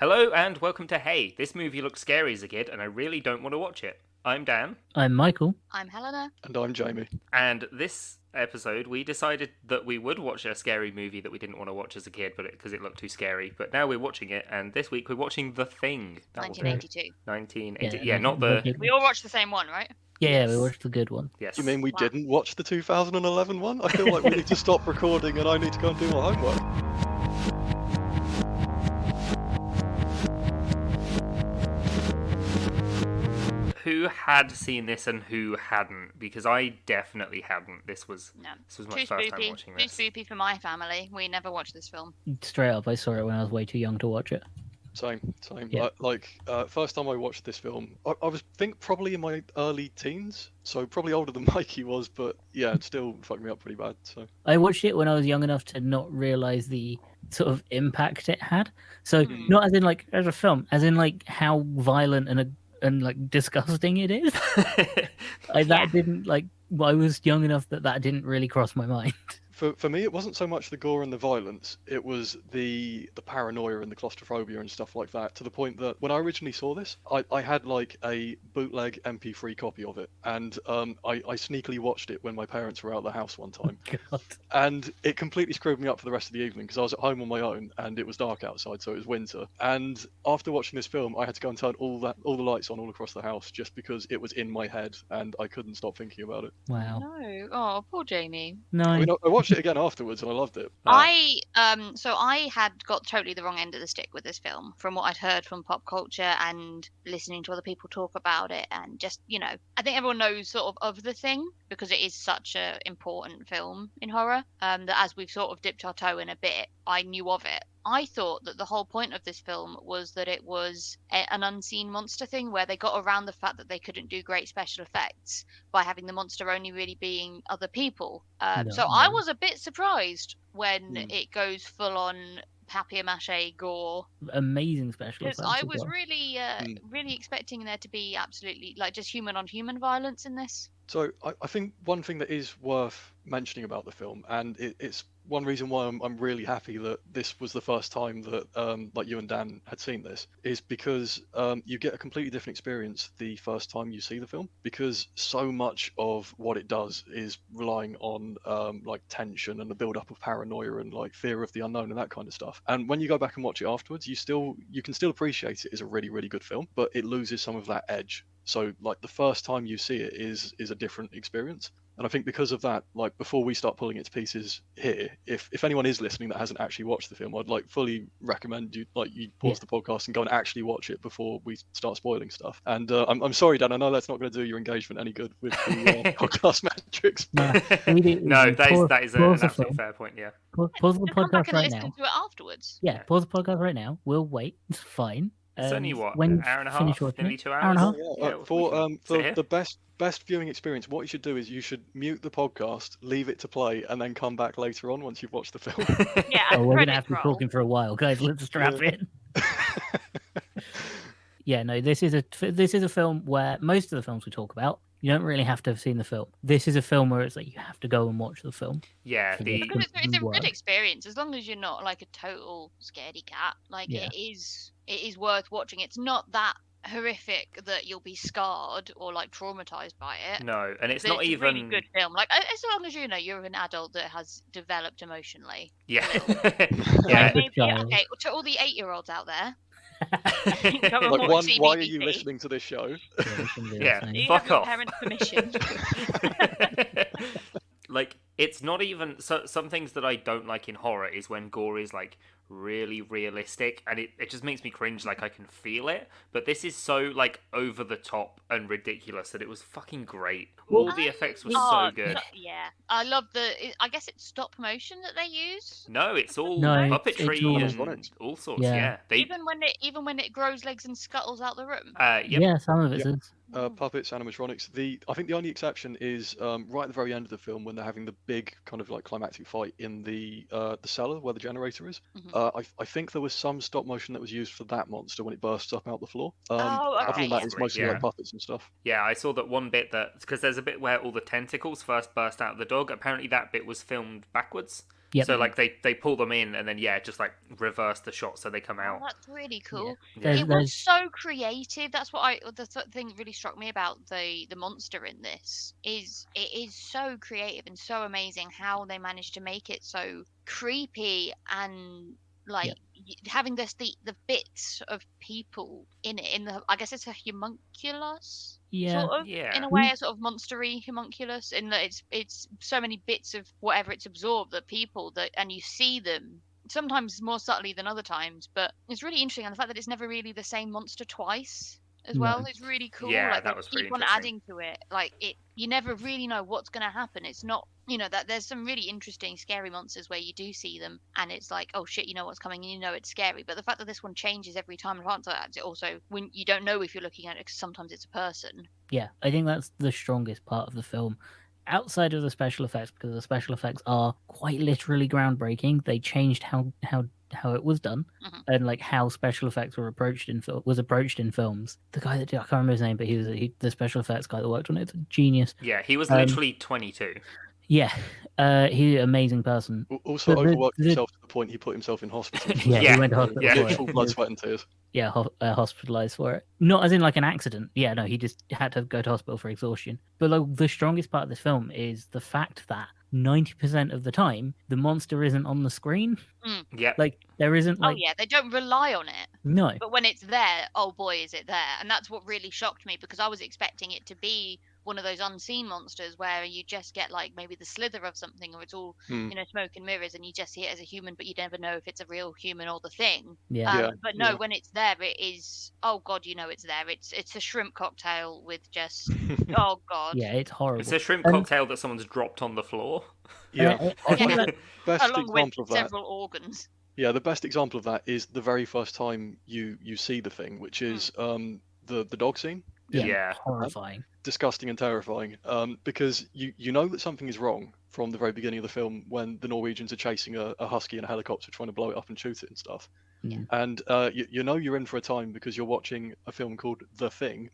Hello and welcome to Hey, this movie looks scary as a kid and I really don't want to watch it. I'm Dan, I'm Michael. I'm Helena. And I'm Jamie. and this episode we decided that we would watch a scary movie that we didn't want to watch as a kid because it looked too scary, but now we're watching it, and this week we're watching The Thing. That was 1982. 1980. Yeah, not the... We all watched the same one, right? Yeah, we Yes. watched the good one. Yes. You mean we Wow. didn't watch the 2011 one? I feel like we need to stop recording and I need to go and do my homework. Who had seen this and who hadn't? Because I definitely hadn't. This was No. my Too first time spooky. watching Too this. spooky for my family. We never watched this film. Straight up, I saw it when I was way too young to watch it. Same. Yeah. First time I watched this film, I was probably in my early teens, so probably older than Mikey was, but yeah, it still fucked me up pretty bad. So I watched it when I was young enough to not realize the sort of impact it had. So not as in like as a film, as in like how violent and like disgusting it is. That didn't like. I was young enough that didn't really cross my mind. for me, it wasn't so much the gore and the violence; it was the paranoia and the claustrophobia and stuff like that. To the point that when I originally saw this, I had like a bootleg MP3 copy of it, and I sneakily watched it when my parents were out of the house one time. God. And it completely screwed me up for the rest of the evening because I was at home on my own and it was dark outside, so it was winter. And after watching this film, I had to go and turn all the lights on all across the house just because it was in my head and I couldn't stop thinking about it. Wow. No. Oh, poor Jamie. No. I mean, I watched it again afterwards and I loved it. So I had got totally the wrong end of the stick with this film from what I'd heard from pop culture and listening to other people talk about it, and just, I think everyone knows sort of The Thing because it is such a important film in horror, that as we've sort of dipped our toe in a bit, I knew of it. I thought that the whole point of this film was that it was an unseen monster thing where they got around the fact that they couldn't do great special effects by having the monster only really being other people. So I was a bit surprised when it goes full on papier-mâché gore. Amazing special Because effects. I as was well. really expecting there to be absolutely like just human-on-human violence in this. So I think one thing that is worth mentioning about the film, and it's one reason why I'm really happy that this was the first time that like you and Dan had seen this, is because you get a completely different experience the first time you see the film, because so much of what it does is relying on like tension and the build up of paranoia and like fear of the unknown and that kind of stuff. And when you go back and watch it afterwards, you can still appreciate it as a really, really good film, but it loses some of that edge. So like the first time you see it is a different experience. And I think because of that, like before we start pulling it to pieces here, if anyone is listening that hasn't actually watched the film, I'd like fully recommend you pause the podcast and go and actually watch it before we start spoiling stuff. And I'm sorry, Dan, I know that's not going to do your engagement any good with the podcast metrics. No, No, that is an pause the absolute film. fair point, yeah. Pause the Come back podcast and right listen now. to it afterwards. Yeah, pause the podcast right now. We'll wait. It's fine. It's only what, when an hour and a finish half? watching Nearly it, 2 hour and a hours? half. Yeah, we for can sit here. the best viewing experience, what you should do is you should mute the podcast, leave it to play, and then come back later on once you've watched the film. Yeah, Oh, we're gonna credit have to be roll. talking for a while, guys. Let's strap in. Yeah, no, this is a film where most of the films we talk about, you don't really have to have seen the film. This is a film where it's like you have to go and watch the film. Yeah, Because it's a Work. good experience as long as you're not like a total scaredy cat. Like Yeah. it is worth watching. It's not that horrific that you'll be scarred or like traumatized by it. no, and it's But not a even... really good film. Like as long as you're an adult that has developed emotionally. Yeah. Yeah. Maybe, child. okay, to all the 8-year-olds out there. Like, watch why are you CBBC. listening to this show? Yeah. Do you Fuck have your off. parents' permission? Like, it's not even... So, some things that I don't like in horror is when gore is, like, really realistic, and it just makes me cringe, like, I can feel it. But this is so, like, over the top and ridiculous that it was fucking great. All the effects were so good. Yeah, I love I guess it's stop motion that they use. No, it's all No, puppetry it's all- and Animatronics. all sorts, Yeah. yeah. They, Even when it grows legs and scuttles out the room. yep. Yeah, some of it Yep. is. Puppets, animatronics. I think the only exception is right at the very end of the film when they're having the big kind of like climactic fight in the cellar where the generator is. I think there was some stop motion that was used for that monster when it bursts up out the floor. Other okay, than that, yeah. it's mostly Yeah. like puppets and stuff. Yeah, I saw that one bit because there's a bit where all the tentacles first burst out of the dog. Apparently that bit was filmed backwards. Yep. So like they pull them in and then just like reverse the shot so they come Oh, out. that's really cool. Yeah. It was so creative. That's what the thing that really struck me about the monster in this is it is so creative and so amazing how they managed to make it so creepy and like having the bits of people in it. I guess it's a homunculus. Yeah. Sort of, Yeah. in a way, a sort of monstery homunculus, in that it's so many bits of whatever it's absorbed that people and you see them sometimes more subtly than other times, but it's really interesting, and the fact that it's never really the same monster twice as well is really cool. Yeah, Like that they was pretty keep on interesting. adding to it. Like you never really know what's going to happen. It's not, that there's some really interesting scary monsters where you do see them and it's like, oh shit, you know what's coming and you know it's scary. But the fact that this one changes every time in advance, it also, when you don't know if you're looking at it, because sometimes it's a person. Yeah, I think that's the strongest part of the film. Outside of the special effects, because the special effects are quite literally groundbreaking. They changed how it was done, and like how special effects were approached in films. The guy that did, I can't remember his name, but he was the special effects guy that worked on it. Genius. Yeah, he was literally 22. Yeah, he's an amazing person. Also overworked himself to the point he put himself in hospital. He went to hospital for it. Full blood, sweat and tears. Yeah, hospitalized for it. Not as in like an accident. Yeah, no, he just had to go to hospital for exhaustion. But like the strongest part of this film is the fact that 90% of the time the monster isn't on the screen. Yeah. Like there isn't like. Oh yeah, they don't rely on it. No. But when it's there, oh boy, is it there! And that's what really shocked me, because I was expecting it to be one of those unseen monsters where you just get like maybe the slither of something, or it's all smoke and mirrors, and you just see it as a human, but you never know if it's a real human or the thing. But no, when it's there, it is. Oh god, it's there. It's a shrimp cocktail with just. Oh god. Yeah, it's horrible. It's a shrimp cocktail that someone's dropped on the floor. Yeah. I think that, Best along example with of that. several organs. Yeah, the best example of that is the very first time you see the thing, which is the dog scene. Yeah. horrifying. Disgusting and terrifying, because you know that something is wrong from the very beginning of the film when the Norwegians are chasing a husky in a helicopter trying to blow it up and shoot it and stuff. And you know you're in for a time because you're watching a film called The Thing,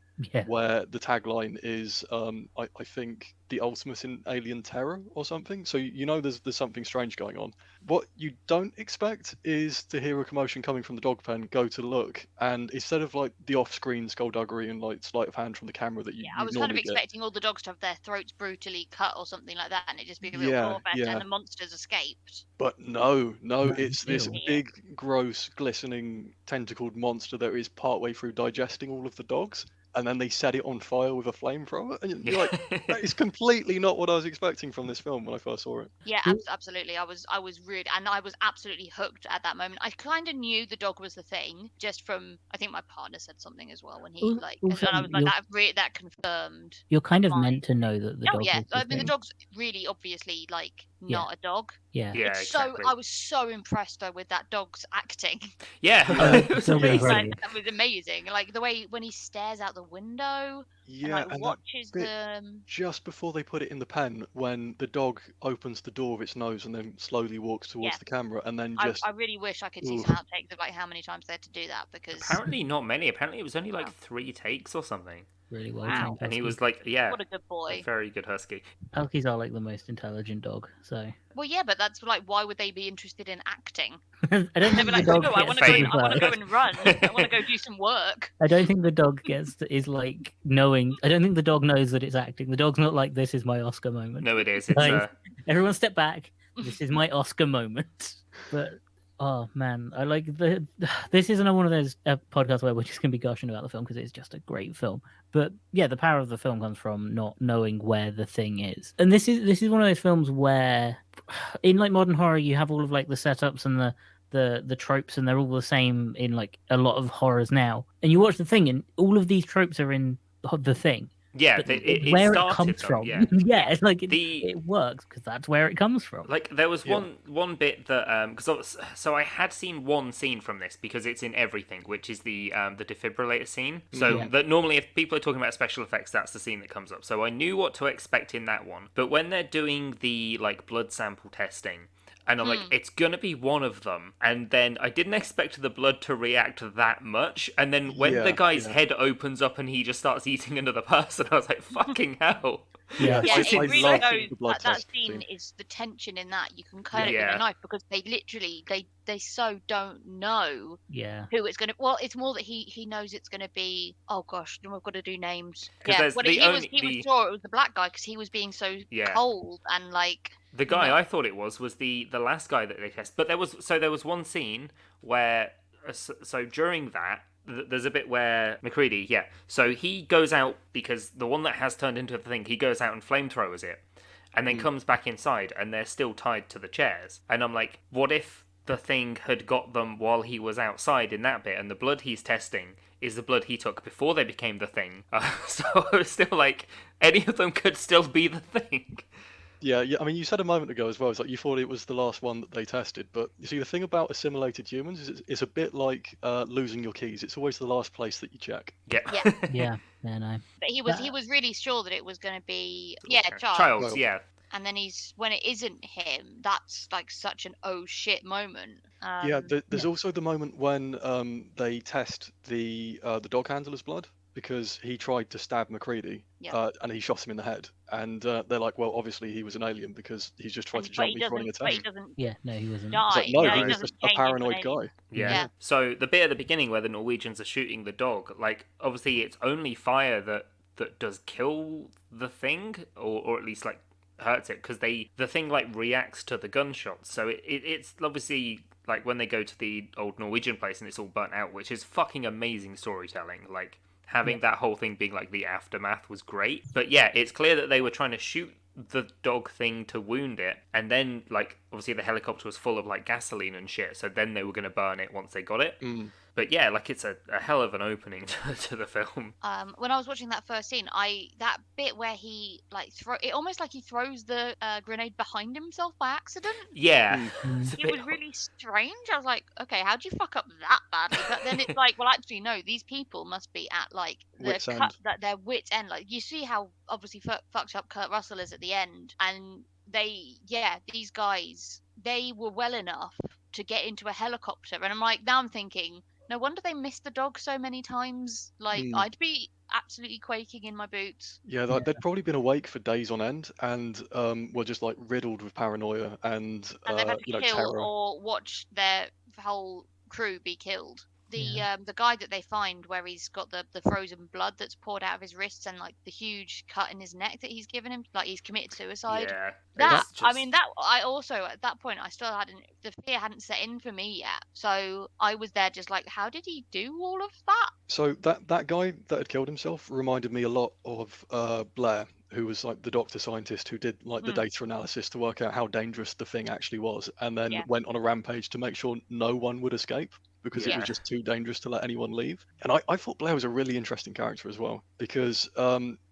where the tagline is I think the ultimate in alien terror or something. So you know there's something strange going on. What you don't expect is to hear a commotion coming from the dog pen, go to look, and instead of like the off-screen skullduggery and like sleight of hand from the camera that you I was kind of expecting all the dogs to have their throats brutally cut or something like that, and it just be a real gore fest, and the monsters escaped. But no, it's this big, gross, glistening, tentacled monster that is partway through digesting all of the dogs, and then they set it on fire with a flamethrower, and you're like, that is completely not what I was expecting from this film when I first saw it. Yeah, absolutely. I was really, and I was absolutely hooked at that moment. I kind of knew the dog was the thing just from, I think my partner said something as well when he and I was like, that confirmed. You're kind of meant to know that the dog. Yeah, is the I mean thing. the dog's really obviously like not a dog. Yeah. Exactly. I was so impressed though with that dog's acting. Yeah. That was amazing. Like the way when he stares out the window. Yeah, and watches them. Just before they put it in the pen, when the dog opens the door of its nose and then slowly walks towards the camera, and then just. I really wish I could see some outtakes of like how many times they had to do that, because. Apparently not many. Apparently it was only like 3 takes or something. Really well. Wow. And he was like, What a good boy. a very good husky. Huskies are like the most intelligent dog, so. Well, yeah, but that's like, why would they be interested in acting? I don't They'd think be the like, dog no, I gets want to go and run. I want to go do some work. I don't think the dog is like knowing. I don't think the dog knows that it's acting. The dog's not like, this is my Oscar moment. No, it is. It's Guys, everyone step back. This is my Oscar moment. But oh man, I like this isn't one of those podcasts where we're just gonna be gushing about the film because it's just a great film. But yeah, the power of the film comes from not knowing where the thing is. And this is one of those films where, in like modern horror, you have all of like the setups and the tropes, and they're all the same in like a lot of horrors now. And you watch the thing, and all of these tropes are in the thing. Yeah, where it comes from. Yeah, it's like it works because that's where it comes from. Like there was one bit that because I had seen one scene from this because it's in everything, which is the defibrillator scene. So that normally if people are talking about special effects, that's the scene that comes up. So I knew what to expect in that one. But when they're doing the like blood sample testing. And I'm like, it's going to be one of them. And then I didn't expect the blood to react that much. And then when the guy's head opens up and he just starts eating another person, I was like, fucking hell. Yeah. Yeah, I it really love knows the blood that test scene scene. is the tension in that. You can cut it with Yeah. a knife because they literally they so don't know Yeah. who it's gonna. Well, it's more that he knows it's gonna be. Oh gosh, then we've got to do names. 'Cause Yeah, there's well, the he was only- he was the- sure it was the black guy because he was being so Yeah. cold and like. The guy No. I thought it was the last guy that they test. But there was one scene where so during that there's a bit where McCready, yeah. So he goes out because the one that has turned into the thing, he goes out and flamethrowers it, and then comes back inside, and they're still tied to the chairs. And I'm like, what if the thing had got them while he was outside in that bit, and the blood he's testing is the blood he took before they became the thing? So I was still like, any of them could still be the thing. Yeah, I mean, you said a moment ago as well, it's like you thought it was the last one that they tested, but you see, the thing about assimilated humans is it's a bit like losing your keys. It's always the last place that you check. Yeah. Yeah. Yeah. No. But he was really sure that it was going to be Charles. Childs, yeah. And then when it isn't him, that's like such an oh shit moment. Yeah, there's also the moment when they test the dog handler's blood because he tried to stab McCready and he shot him in the head. And they're like, well, obviously he was an alien because he's just tried to jump me running a But he tank. doesn't Yeah. No, he wasn't. die. It's like, no, he he was doesn't just a change into an paranoid alien. guy. Yeah. Yeah. So the bit at the beginning where the Norwegians are shooting the dog, like obviously it's only fire that does kill the thing, or at least like hurts it, because the thing like reacts to the gunshots. So it's obviously like when they go to the old Norwegian place and it's all burnt out, which is fucking amazing storytelling. Like having that whole thing being like the aftermath was great. But yeah, it's clear that they were trying to shoot the dog thing to wound it, and then like obviously the helicopter was full of like gasoline and shit, so then they were going to burn it once they got it. But yeah, like it's a hell of an opening to the film. When I was watching that first scene, that bit where he like it almost like he throws the grenade behind himself by accident. Yeah. It's a It bit was really strange. I was like, okay, how'd you fuck up that badly? But then it's like, well, actually, no. These people must be at like Wit's end. their wits end. Like you see how obviously fucked up Kurt Russell is at the end, and these guys, they were well enough to get into a helicopter, and I'm like, now I'm thinking, no wonder they missed the dog so many times. Like I'd be absolutely quaking in my boots. Yeah, they'd probably been awake for days on end and were just like riddled with paranoia and They've had to kill terror. or watch their whole crew be killed. The guy that they find where he's got the frozen blood that's poured out of his wrists and like the huge cut in his neck that he's given him, like he's committed suicide. Yeah. I also at that point I still the fear hadn't set in for me yet, so I was there just like, how did he do all of that? So that guy that had killed himself reminded me a lot of Blair, who was like the doctor scientist who did like the data analysis to work out how dangerous the thing actually was, and then went on a rampage to make sure no one would escape because it was just too dangerous to let anyone leave. And I thought Blair was a really interesting character as well, because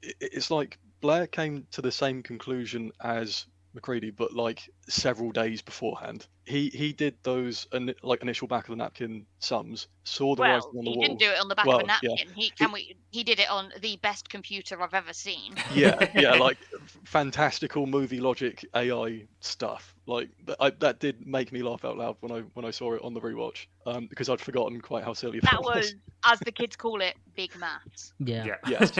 it's like Blair came to the same conclusion as McCready, but like several days beforehand. He did those like initial back of the napkin sums, saw the writing on the wall. He didn't do it on the back of a napkin. He did it on the best computer I've ever seen. Yeah, like fantastical movie logic AI stuff. Like that did make me laugh out loud when I saw it on the rewatch, because I'd forgotten quite how silly that was, as the kids call it, big maths. Yeah. Yes.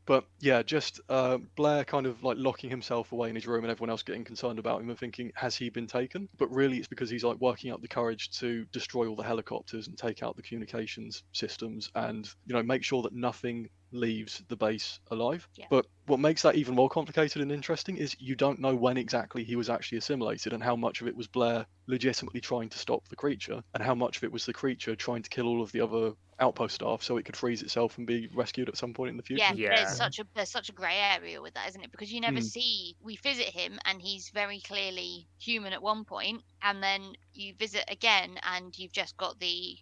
But yeah, just Blair kind of like locking himself away in his room and everyone else getting concerned about him and thinking, has he been taken? But really it's because he's like working up the courage to destroy all the helicopters and take out the communications systems and, make sure that nothing leaves the base alive. Yeah. But what makes that even more complicated and interesting is you don't know when exactly he was actually assimilated and how much of it was Blair legitimately trying to stop the creature and how much of it was the creature trying to kill all of the other outpost staff so it could freeze itself and be rescued at some point in the future. There's such a grey area with that, isn't it? Because you never see, we visit him and he's very clearly human at one point, and then you visit again and you've just got the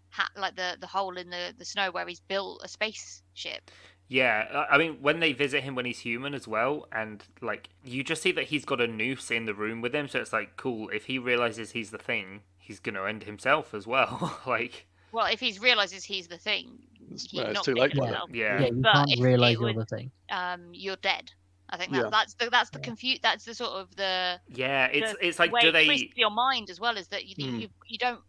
hole in the snow where he's built a spaceship. Yeah, I mean, when they visit him when he's human as well, and like you just see that he's got a noose in the room with him, so it's like, cool, if he realizes he's the thing, he's gonna end himself as well. Like, well, if he realizes he's the thing, it's too late. Yeah, you can't realize you're the thing. You're dead. I think that's the sort of the it's like, way do it they twists your mind as well, is that you don't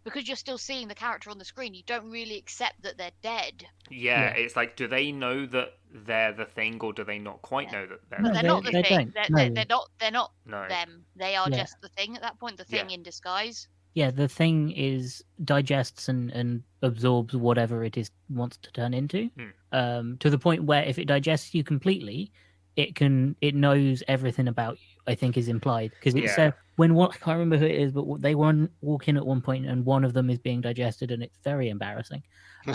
because you're still seeing the character on the screen, you don't really accept that they're dead. Yeah, Yeah. it's like, do they know that they're the thing, or do they not quite Yeah. know that they're But No, the they're thing? not the they thing. don't. No. They're not No. them. They are Yeah. just the thing at that point. The thing Yeah. in disguise. Yeah, the thing is digests and absorbs whatever it is wants to turn into. To the point where if it digests you completely, it knows everything about you. I think is implied because it Yeah. said when I can't remember who it is, but they walk in at one point and one of them is being digested and it's very embarrassing. For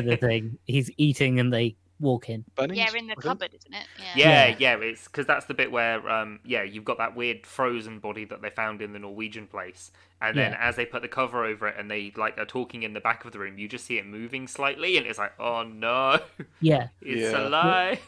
the thing he's eating and they walk in. Bennings, Yeah, in the I think? cupboard, isn't it? Yeah, it's because that's the bit where you've got that weird frozen body that they found in the Norwegian place, and then as they put the cover over it and they like are talking in the back of the room, you just see it moving slightly, and it's like, oh no, Yeah. it's Yeah. alive.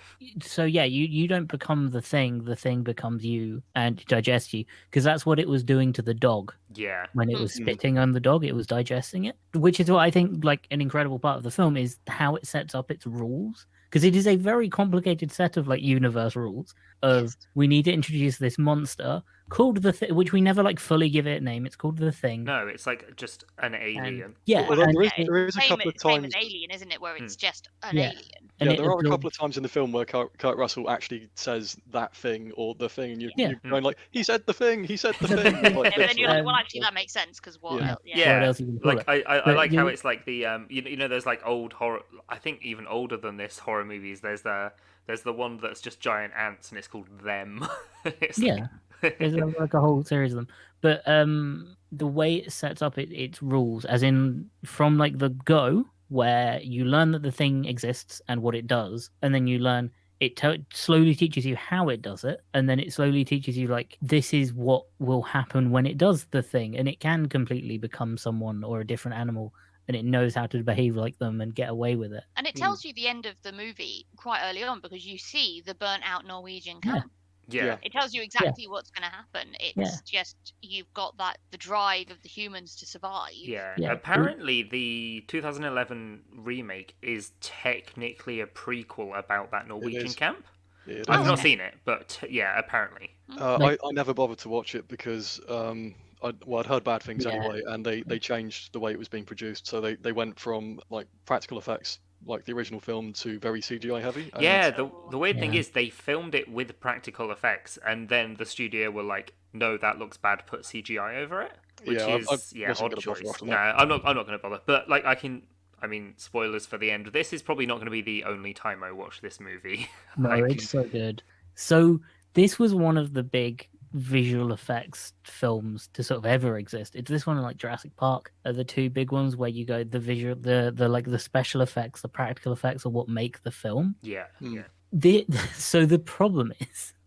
So yeah, you don't become the thing becomes you and digests you, because that's what it was doing to the dog Yeah, when it was Mhm. spitting on the dog. It was digesting it, which is what I think like an incredible part of the film is how it sets up its rules, because it is a very complicated set of like universe rules of Yes. we need to introduce this monster called the which we never like fully give it a name. It's called the Thing. no, it's like just an alien. Yeah, Well, and there is a couple of Same times. as Alien, isn't it? Where it's just an Yeah. alien. and Yeah, it there are a couple absorbs- of times in the film where Kurt Russell actually says that thing or the thing, and Yeah. you're going like, he said the thing, he said the He said the thing. thing. Like And then this, you're like- like, well, actually, that makes sense because what? Yeah. else? Yeah, What else you can call like it? I But like how you- it's like the you know there's like old horror, I think even older than this horror movies. There's the one that's just giant ants and it's called Them. It's Yeah. There's like a whole series of them, but the way it sets up its rules, as in from like the go, where you learn that the thing exists and what it does, and then you learn it slowly teaches you how it does it, and then it slowly teaches you like this is what will happen when it does the thing, and it can completely become someone or a different animal, and it knows how to behave like them and get away with it. And it tells you the end of the movie quite early on because you see the burnt out Norwegian Yeah. camp. yeah. It tells you exactly what's going to happen. It's just you've got the drive of the humans to survive. Yeah. Yeah. Apparently, the 2011 remake is technically a prequel about that Norwegian is. camp. Yeah, it I've is. not seen it, but yeah, apparently. Like- I never bothered to watch it because I'd heard bad things Yeah. anyway, and they changed the way it was being produced. So they went from like practical effects, like the original film, to very CGI heavy. and- Yeah, the weird thing Yeah. is they filmed it with practical effects, and then the studio were like, "No, that looks bad. Put CGI over it," which Yeah, I is wasn't odd gonna bother choice. after No, that. I'm not going to bother. But like, I mean, spoilers for the end. This is probably not going to be the only time I watch this movie. No, Like, it's so good. So this was one of the big visual effects films to sort of ever exist. It's this one and like Jurassic Park are the two big ones where you go the visual, the like the special effects, the practical effects are what make the film. yeah, Hmm. yeah. So the problem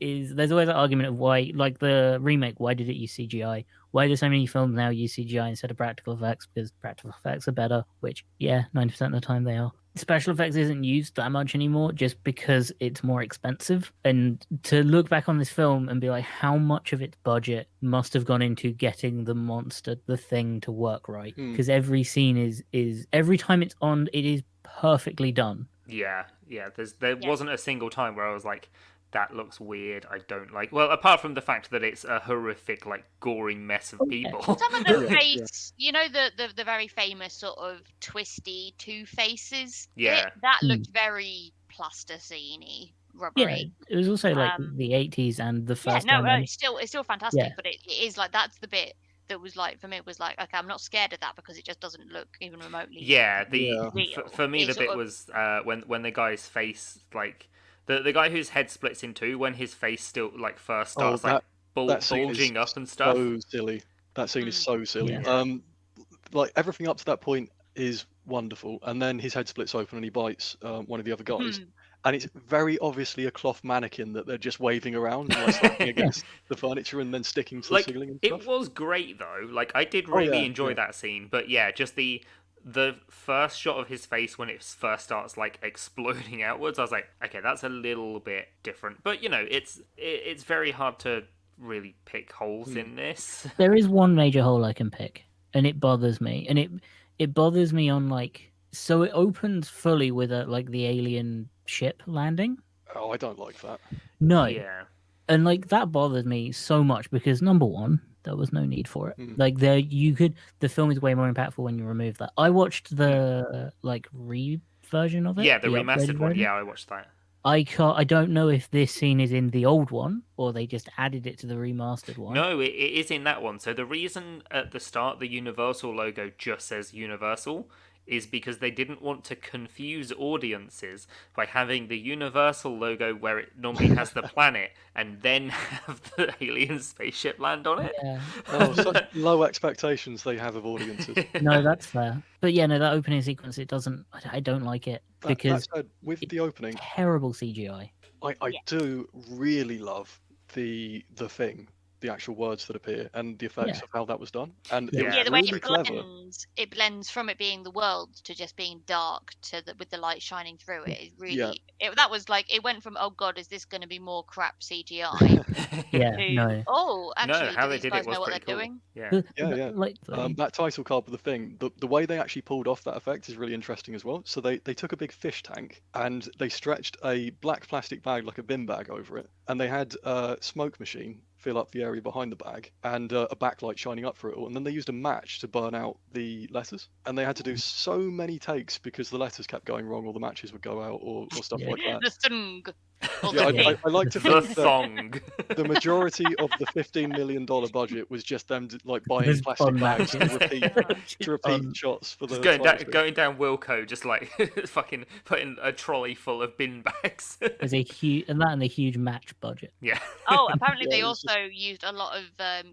is there's always that argument of why, like the remake, why did it use CGI? Why do so many films now use CGI instead of practical effects? Because practical effects are better, which, yeah, 90% of the time they are. Special effects isn't used that much anymore just because it's more expensive. And to look back on this film and be like, how much of its budget must have gone into getting the monster, the thing to work right? Hmm. Because every scene is every time it's on, it is perfectly done. Yeah. There wasn't a single time where I was like, "That looks weird. I don't like." Well, apart from the fact that it's a horrific, like, gory mess of yeah. people. Some of the Yeah, face, you know, the very famous sort of twisty two faces. Yeah. that Hmm. looked very plasticine-y, Yeah, rubbery. it was also like Um, the 80s and the Yeah, first no, time. it's still fantastic, Yeah. but it is like that's the bit that was like for me it was like, okay, I'm not scared of that because it just doesn't look even remotely. Yeah, Yeah. real. for me It the sort bit of- was when the guy's face, like the guy whose head splits in two, when his face still like first Oh, starts like that scene bulging is up and stuff. So silly. That scene is so silly. Yeah. Like everything up to that point is wonderful, and then his head splits open and he bites one of the other guys, Hmm. and it's very obviously a cloth mannequin that they're just waving around, and, like, slapping against the furniture and then sticking to Like, the ceiling and it stuff. was great though. Like, I did Oh, really yeah, enjoy yeah. that scene, but yeah, just the first shot of his face when it first starts like exploding outwards, I was like, okay, that's a little bit different. But you know, it's very hard to really pick holes in this. There is one major hole I can pick, and it bothers me. And it bothers me on like, so it opens fully with a like the alien ship landing. Oh, I don't like that. No, Yeah. and like that bothers me so much because number one, There was no need for it. Mm. Like the film is way more impactful when you remove that. I watched the like version of it. Yeah, the upgraded remastered one. version. Yeah, I watched that. I don't know if this scene is in the old one or they just added it to the remastered one. No, it is in that one. So the reason at the start the Universal logo just says Universal is because they didn't want to confuse audiences by having the Universal logo where it normally has the planet and then have the alien spaceship land on it. Yeah. Oh, such low expectations they have of audiences. No, that's fair. But yeah, no, that opening sequence, it doesn't. I don't like it That because said, with the opening, terrible CGI. I Yeah. do really love the thing, the actual words that appear, and the effects Yeah. of how that was done. And Yeah. it was Yeah, the way really it clever. blends from it being the world to just being dark to with the light shining through it. It really, Yeah. that was like, it went from, oh god, is this going to be more crap CGI? Yeah, to, no. oh, actually, how do they these did guys it was know what pretty they're cool. doing? Yeah. Yeah. Like That title card with the thing, the way they actually pulled off that effect is really interesting as well. So they took a big fish tank and they stretched a black plastic bag like a bin bag over it, and they had a smoke machine fill up the area behind the bag and a backlight shining up through it all, and then they used a match to burn out the letters, and they had to do so many takes because the letters kept going wrong or the matches would go out or stuff Yeah. like that. The thing. Or Yeah, the thing. I like to The think that thong. the majority of the $15 million budget was just them like buying Just plastic fun bags to matches. repeat shots for the Just title screen. going down Wilco, just like fucking putting a trolley full of bin bags. There's a huge and the huge match budget. Yeah. Oh, apparently Yeah, they it was also used a lot of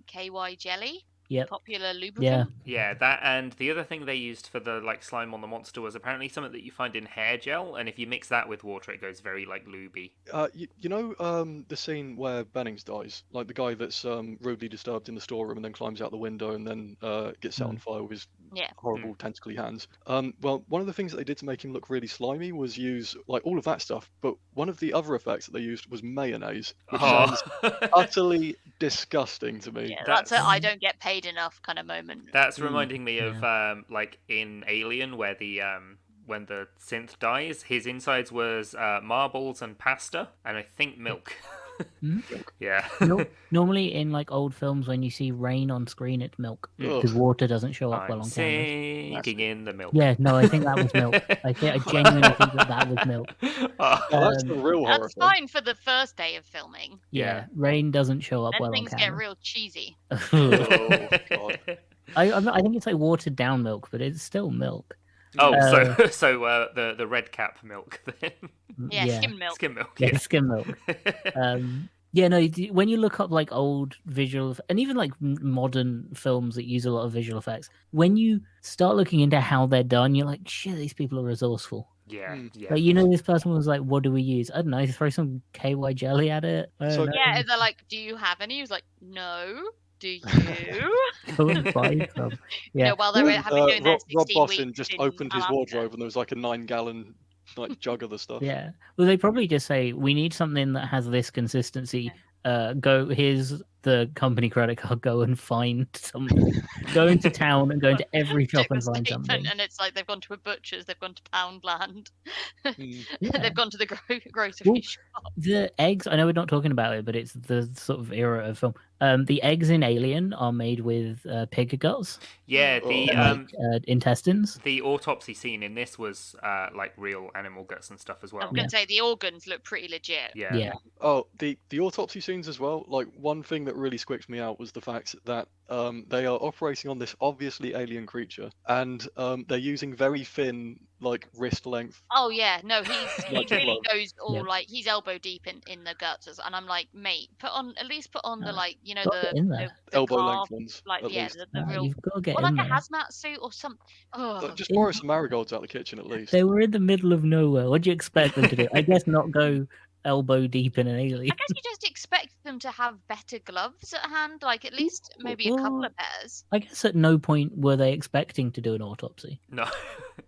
KY jelly, Yep. popular Yeah. lubricant. Yeah, that, and the other thing they used for the like slime on the monster was apparently something that you find in hair gel, and if you mix that with water, it goes very like lubey. You know the scene where Bennings dies, like the guy that's rudely disturbed in the storeroom and then climbs out the window and then gets set on fire with his Yeah. horrible tentacly hands. Well, one of the things that they did to make him look really slimy was use like all of that stuff, but one of the other effects that they used was mayonnaise, which sounds utterly disgusting to me. Yeah, That's- that's a I don't get paid enough kind of moment. That's reminding me of yeah. like in Alien, where the when the synth dies, his insides was marbles and pasta, and I think milk. Hmm? Yeah. Normally in like old films, when you see rain on screen, it's milk Ugh. because water doesn't show up well I'm on cameras. sinking in the milk. Yeah, no, I think that was milk. I genuinely think that was milk. Oh, Oh, that's the real horror That's film. fine for the first day of filming. Yeah, Yeah. rain doesn't show up Then well on things get camera. real cheesy. Oh, God. I think it's like watered down milk, but it's still milk. Oh, Uh, so the red cap milk then. Yeah, skim milk. Skim milk. Yeah, Yeah. skim milk. Yeah, no. When you look up like old visual and even like modern films that use a lot of visual effects, when you start looking into how they're done, you're like, shit, these people are resourceful. Yeah. Mm. Yeah. Like, you know, this person was like, what do we use? I don't know, throw some KY jelly at it. I don't So- know. Yeah, they're like, do you have any? He was like, no. Do you? Go and buy some. Yeah. No, while they were having doing their Rob 16 Bossin weeks just in opened his Alaska. wardrobe and there was like a 9-gallon like jug of the stuff. Yeah. Well, they probably just say we need something that has this consistency. Here's the company credit card. Go and find something. Go into town and go into every shop and find Statement, something. and it's like they've gone to a butcher's, they've gone to Poundland, Mm. Yeah. they've gone to the grocery Well, shop. The eggs. I know we're not talking about it, but it's the sort of era of film. The eggs in Alien are made with pig guts Yeah. Oh. The and intestines. the autopsy scene in this was like real animal guts and stuff as I well. was going to say the organs look pretty legit. Yeah. Yeah. Oh, the autopsy scenes as well. Like one thing that really squicked me out was the fact that they are operating on this obviously alien creature, and they're using very thin, like wrist length. Oh yeah, no, he Like really glove. goes all Yeah. like he's elbow deep in the guts, and I'm like, mate, put on the like Gotta get in there. the Elbow calf, length ones, like at yeah, least. the real You've got to get or like in a there. hazmat suit or something. Oh, Just borrow some marigolds out the kitchen at least. They were in the middle of nowhere. What do you expect them to do? I guess not go elbow deep in an alien. I guess you just expect them to have better gloves at hand, like at least maybe a couple Well, of pairs. I guess at no point were they expecting to do an autopsy. No.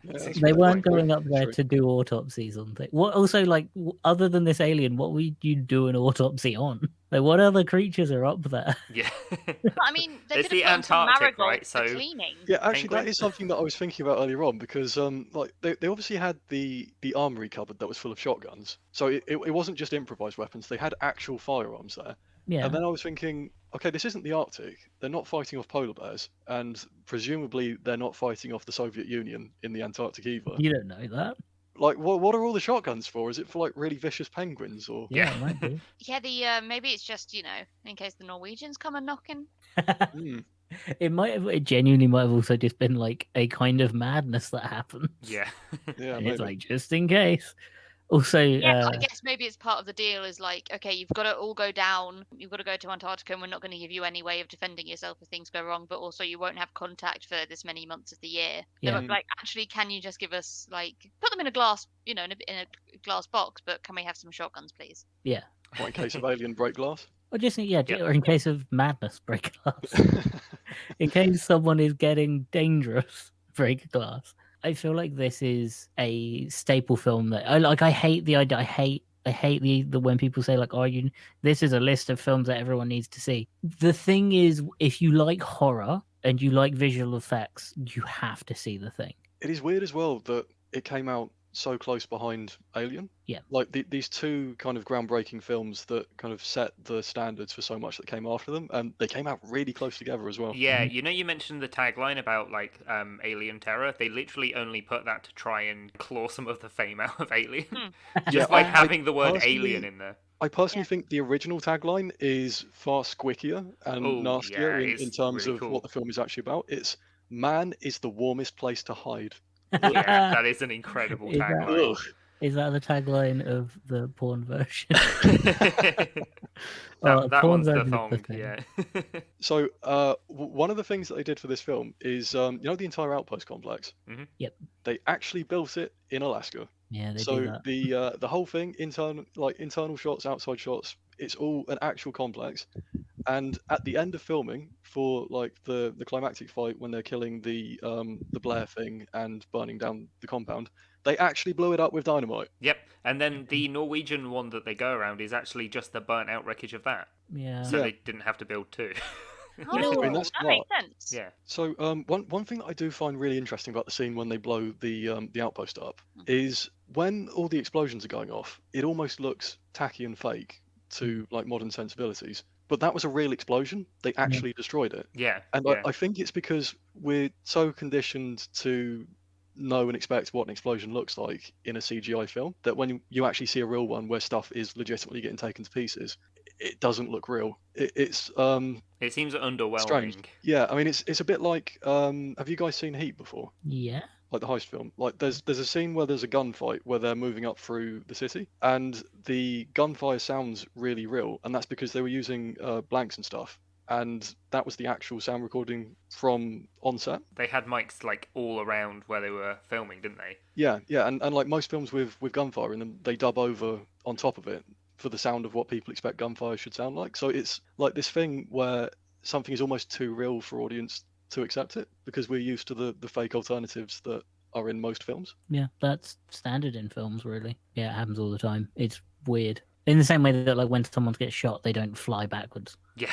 Yeah, that's They fair weren't point. going up there True. to do autopsies on things. What also like other than this alien, what would you do an autopsy on? Like what other creatures are up there? Yeah. But, I mean, they It's could have the put on some Antarctic, marigolds right? for So- cleaning. Yeah, actually, that Penguin? is something that I was thinking about earlier on because, like, they obviously had the armory cupboard that was full of shotguns, so it wasn't just improvised weapons. They had actual firearms there, Yeah. And then I was thinking, okay, this isn't the Arctic. They're not fighting off polar bears, and presumably they're not fighting off the Soviet Union in the Antarctic either. You don't know that. Like, what are all the shotguns for? Is it for like really vicious penguins or? Yeah, it might be. Yeah, the maybe it's just in case the Norwegians come a knocking. Hmm. It genuinely might have also just been like a kind of madness that happens. Yeah. Yeah, And maybe. it's like just in case. Also, Yeah, but I guess maybe it's part of the deal is like, okay, you've got to all go down. You've got to go to Antarctica, and we're not going to give you any way of defending yourself if things go wrong. But also, you won't have contact for this many months of the year. They Yeah. might be like, actually, can you just give us like put them in a glass, in a glass box? But can we have some shotguns, please? yeah. What, in case of alien break glass? Or just Yep. or in case of madness, break glass. In case someone is getting dangerous, break glass. I feel like this is a staple film that I hate the idea. I hate the when people say like, "Oh, this is a list of films that everyone needs to see." The thing is, if you like horror and you like visual effects, you have to see The Thing. It is weird as well that it came out so close behind Alien. Yeah. Like these two kind of groundbreaking films that kind of set the standards for so much that came after them, and they came out really close together as well. Yeah, you mentioned the tagline about like alien terror. They literally only put that to try and claw some of the fame out of Alien. Yeah, Just like I having the word personally- alien in there. I personally think the original tagline is far squickier and Oh, nastier yeah, in it's terms really of cool. what the film is actually about. It's "Man is the warmest place to hide." Yeah, that is an incredible Is that- tagline. Ugh. Is that the tagline of the porn version? that porn one's the version of The thong, Thing. yeah. So one of the things that they did for this film is the entire outpost complex. Mhm. Yep. They actually built it in Alaska. Yeah, they do So that. the whole thing, internal shots, outside shots, it's all an actual complex. And at the end of filming, for like the climactic fight when they're killing the Blair thing and burning down the compound, they actually blew it up with dynamite. Yep, and then the Norwegian one that they go around is actually just the burnt out wreckage of that. Yeah. So Yeah. they didn't have to build two. Oh, know what? that's that makes sense. Yeah. So one thing that I do find really interesting about the scene when they blow the outpost up is when all the explosions are going off, it almost looks tacky and fake to like modern sensibilities. But that was a real explosion. They actually destroyed it. Yeah. And yeah. I think it's because we're so conditioned to know and expect what an explosion looks like in a CGI film that when you actually see a real one where stuff is legitimately getting taken to pieces, it doesn't look real. It's It seems underwhelming. strange. Yeah, I mean it's a bit like have you guys seen Heat before? Yeah. Like the heist film. Like there's a scene where there's a gunfight where they're moving up through the city and the gunfire sounds really real, and that's because they were using blanks and stuff. And that was the actual sound recording from on set. They had mics like all around where they were filming, didn't they? Yeah, and like most films with gunfire in them, they dub over on top of it for the sound of what people expect gunfire should sound like. So it's like this thing where something is almost too real for audience to accept it because we're used to the fake alternatives that are in most films. Yeah, that's standard in films, really. Yeah, it happens all the time. It's weird. In the same way that, like, when someone gets shot, they don't fly backwards. Yeah.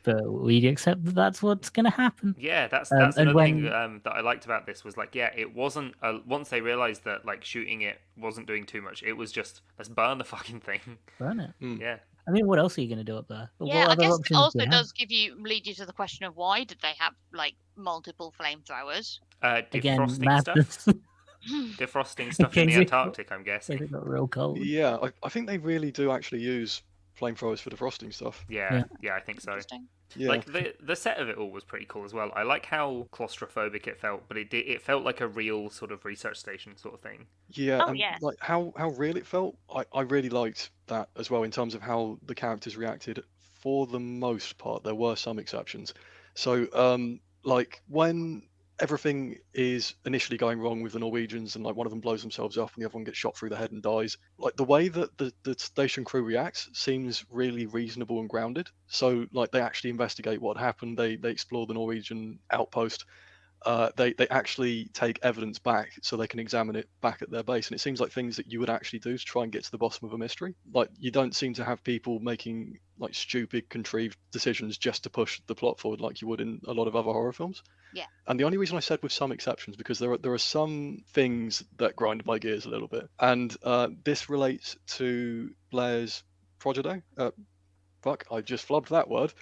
But we accept that that's what's going to happen. Yeah, that's and another thing when- that I liked about this was like, yeah, it wasn't once they realized that like shooting it wasn't doing too much. It was just let's burn the fucking thing. Burn it. Yeah. I mean, what else are you going to do up there? Yeah, What I other guess it options do also you have? does lead you to the question of why did they have like multiple flamethrowers? Again, Defrosting stuff. madness. Defrosting stuff in Okay, the so- Antarctic, I'm If guessing. it got real cold. Yeah, I think they really do actually use flamethrowers for defrosting stuff. Yeah, I think so. Interesting. Yeah. Like the set of it all was pretty cool as well. I like how claustrophobic it felt, but it felt like a real sort of research station sort of thing. Yeah, Oh, and yeah. like how real it felt, I really liked that as well in terms of how the characters reacted. For the most part, there were some exceptions. So, like when everything is initially going wrong with the Norwegians and like one of them blows themselves up and the other one gets shot through the head and dies, like the way that the station crew reacts seems really reasonable and grounded. So like they actually investigate what happened, they explore the Norwegian outpost. They actually take evidence back so they can examine it back at their base, and it seems like things that you would actually do to try and get to the bottom of a mystery. Like you don't seem to have people making like stupid contrived decisions just to push the plot forward like you would in a lot of other horror films. Yeah. And the only reason I said with some exceptions because there are some things that grind my gears a little bit, and this relates to Blair's prodigy. Fuck, I just flubbed that word.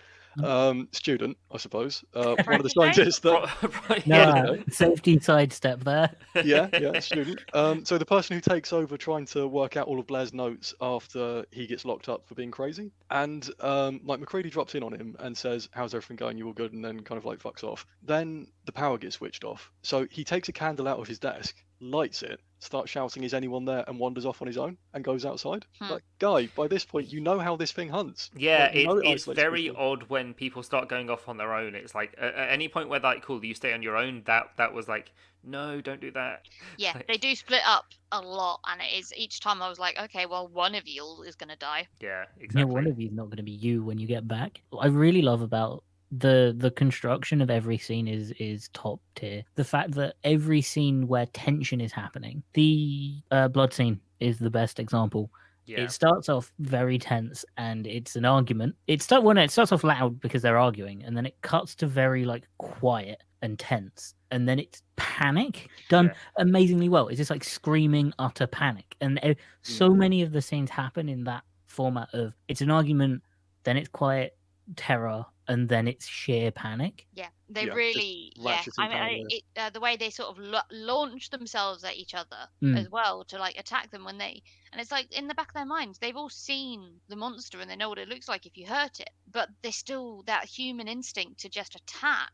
Student, I suppose. One of the Protege? scientists that. Yeah. No, safety sidestep there. Yeah, student. So the person who takes over trying to work out all of Blair's notes after he gets locked up for being crazy, and like McCready drops in on him and says, "How's everything going? You all good?" And then kind of like fucks off. Then the power gets switched off. So he takes a candle out of his desk, lights it, starts shouting, "Is anyone there?" and wanders off on his own and goes outside. Like, guy, by this point, you know how this thing hunts. Yeah, Like, you know it it's isolates very people. odd when people start going off on their own. It's like at any point where like, cool, you stay on your own. That was like, no, don't do that. Yeah, Like, they do split up a lot, and it is each time I was like, okay, well, one of you is gonna die. yeah, Yeah, exactly. one of you's not going to be you when you get back. What I really love about the construction of every scene is top tier. The fact that every scene where tension is happening, the blood scene is the best example. Yeah, It starts off very tense and it's an argument. It starts off loud because they're arguing, and then it cuts to very like quiet and tense, and then it's panic done amazingly well. It's just like screaming utter panic, and so many of the scenes happen in that format of it's an argument, then it's quiet terror, and then it's sheer panic. Yeah, they Yeah, just really, ratcheting I mean, paranoia. the way they sort of launch themselves at each other as well to like attack them when and it's like in the back of their minds, they've all seen the monster and they know what it looks like if you hurt it, but there's still that human instinct to just attack.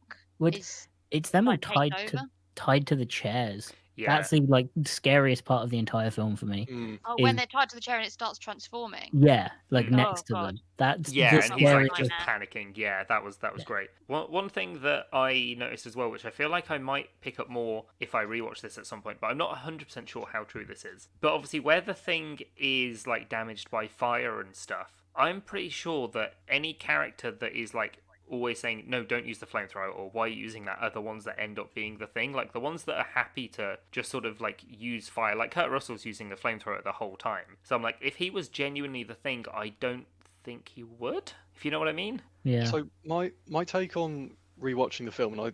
It's them all like, taken tied to the chairs. yeah. That's the like scariest part of the entire film for me. Oh, when is- they're tied to the chair and it starts transforming. Yeah, like Mm. next Oh, to God. them. That's Yeah, the and he's like scariest. just nightmare. panicking. Yeah, that was Yeah. great. One thing that I noticed as well, which I feel like I might pick up more if I rewatch this at some point, but I'm not 100% sure how true this is. But obviously, where the thing is like damaged by fire and stuff, I'm pretty sure that any character that is like always saying no, don't use the flamethrower, or why are you using that, are the ones that end up being the thing. Like the ones that are happy to just sort of like use fire, like Kurt Russell's using the flamethrower the whole time. So I'm like, if he was genuinely the thing, I don't think he would, if you know what I mean. Yeah. So my take on rewatching the film, and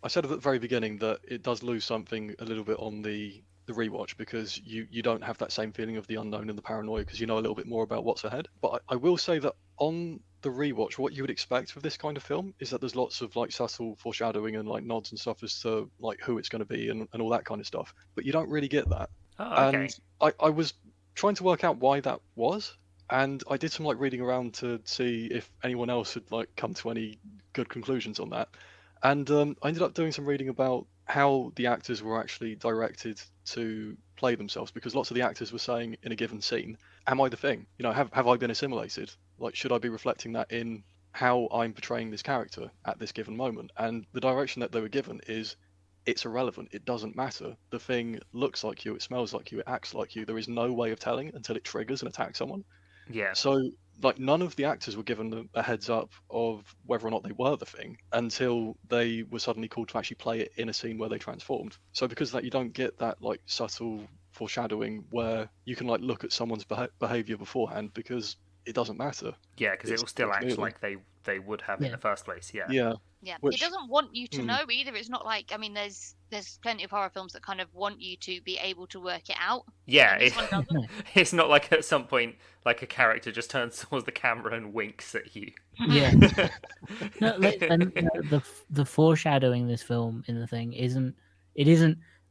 I said at the very beginning that it does lose something a little bit on the rewatch because you don't have that same feeling of the unknown and the paranoia because you know a little bit more about what's ahead. But I will say that on the rewatch, what you would expect with this kind of film is that there's lots of like subtle foreshadowing and like nods and stuff as to like who it's going to be and all that kind of stuff. But you don't really get that. Oh, okay. And I was trying to work out why that was. And I did some like reading around to see if anyone else had like come to any good conclusions on that. And I ended up doing some reading about how the actors were actually directed to play themselves, because lots of the actors were saying in a given scene, "Am I the thing? You know, have I been assimilated? Like, should I be reflecting that in how I'm portraying this character at this given moment?" And the direction that they were given is, it's irrelevant. It doesn't matter. The thing looks like you, it smells like you, it acts like you. There is no way of telling until it triggers and attacks someone. Yeah. So, like, none of the actors were given a heads up of whether or not they were the thing until they were suddenly called to actually play it in a scene where they transformed. So, because of that, you don't get that like subtle foreshadowing where you can like look at someone's behavior beforehand, because it doesn't matter. Yeah, because it will still act clearly. like they would have in Yeah. the first place. Yeah. Yeah. Yeah, Which- it doesn't want you to Hmm. know either. It's not like, I mean, there's plenty of horror films that kind of want you to be able to work it out. Yeah, And this one doesn't. No. it's not like at some point like a character just turns towards the camera and winks at you. Yeah. No, and the foreshadowing in this film in the thing isn't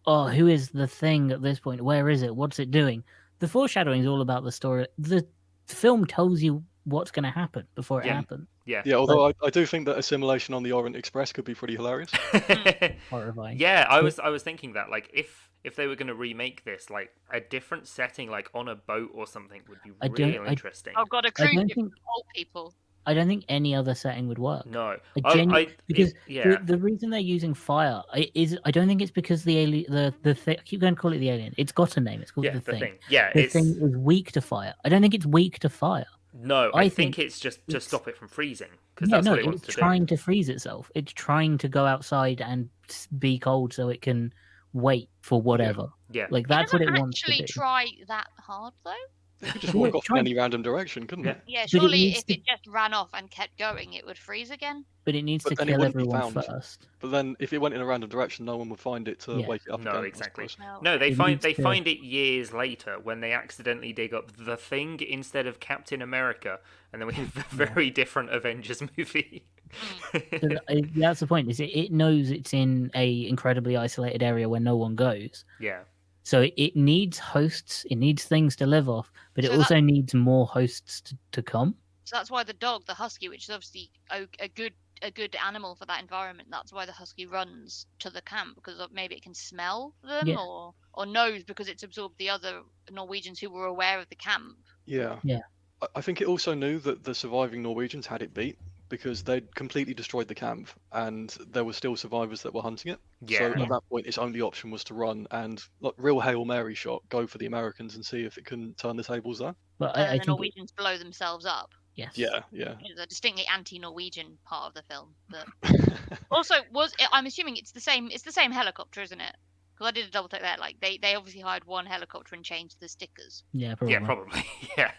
oh, who is the thing at this point, where is it, what's it doing? The foreshadowing is all about the story. The film tells you what's going to happen before it Yeah. happens. Yeah. Yeah, although I do think that assimilation on the Orient Express could be pretty hilarious. Horrifying. Yeah, I was thinking that like if they were going to remake this, like a different setting, like on a boat or something, would be I don't- really interesting. Oh god, a I cruise don't ship think with old people. I don't think any other setting would work. No, Because yeah, the reason they're using fire is I don't think it's because the alien the thing, I keep going to call it the alien. It's got a name. It's called yeah, the thing. Yeah, The it's thing is weak to fire. I don't think it's weak to fire. no. I I think think it's just to it's- stop it from freezing because Yeah, that's no, what it wants it's to trying do. to freeze itself. It's trying to go outside and be cold so it can wait for whatever. Yeah, Like It that's what doesn't it wants to actually do. try that hard though. It could just Yeah, walk off in try- any random direction, couldn't Yeah. it? Yeah, But it surely needs if to- it just ran off and kept going, it would freeze again. But it needs But to then it kill wouldn't be everyone found. first. But then, if it went in a random direction, no one would find it to Yeah. wake it up No, again. I exactly. suppose. Well, No, they It find needs they to- find it years later when they accidentally dig up the Thing instead of Captain America, and then we have a very different Avengers movie. So that's the point. Is it knows it's in a incredibly isolated area where no one goes. Yeah. So it needs hosts. It needs things to live off, but it So also needs more hosts to come. So that's why the dog, the husky, which is obviously a good animal for that environment. That's why the husky runs to the camp, because maybe it can smell them, Yeah. or knows because it's absorbed the other Norwegians who were aware of the camp. Yeah. Yeah. I think it also knew that the surviving Norwegians had it beat because they'd completely destroyed the camp and there were still survivors that were hunting it. Yeah. So at that point, its only option was to run and, like, real Hail Mary shot, go for the Americans and see if it can turn the tables there. But And I the think Norwegians blow themselves up. yes. Yeah. Which is a distinctly anti-Norwegian part of the film. But also, I'm assuming it's the same. It's the same helicopter, isn't it? Because I did a double take that. Like they obviously hired one helicopter and changed the stickers. Yeah, probably. Yeah, probably. Yeah.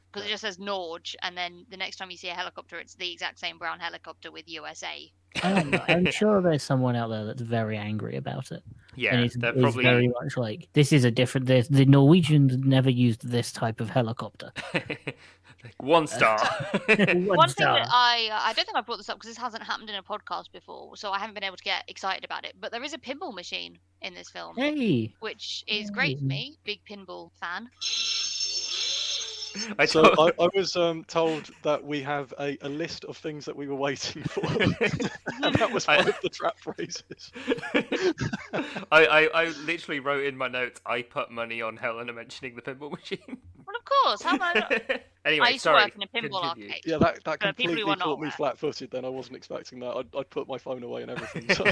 Because it just says Norge, and then the next time you see a helicopter, it's the exact same brown helicopter with USA. I don't know. I'm sure there's someone out there that's very angry about it. Yeah, and it's they're very probably much like, this is a different. The Norwegians never used this type of helicopter. one star. One thing star. that I don't think I brought this up because this hasn't happened in a podcast before, so I haven't been able to get excited about it. But there is a pinball machine in this film, Hey, which is great for me. Big pinball fan. I So told- I was told that we have a list of things that we were waiting for. And that was one of the trap phrases. I literally wrote in my notes, I put money on Helena mentioning the pinball machine. Well, of course. How about Anyway, I used to sorry. work in a pinball continue. arcade. Yeah, that For people completely who are not caught me aware. flat-footed. Then I wasn't expecting that. I'd put my phone away and everything. So.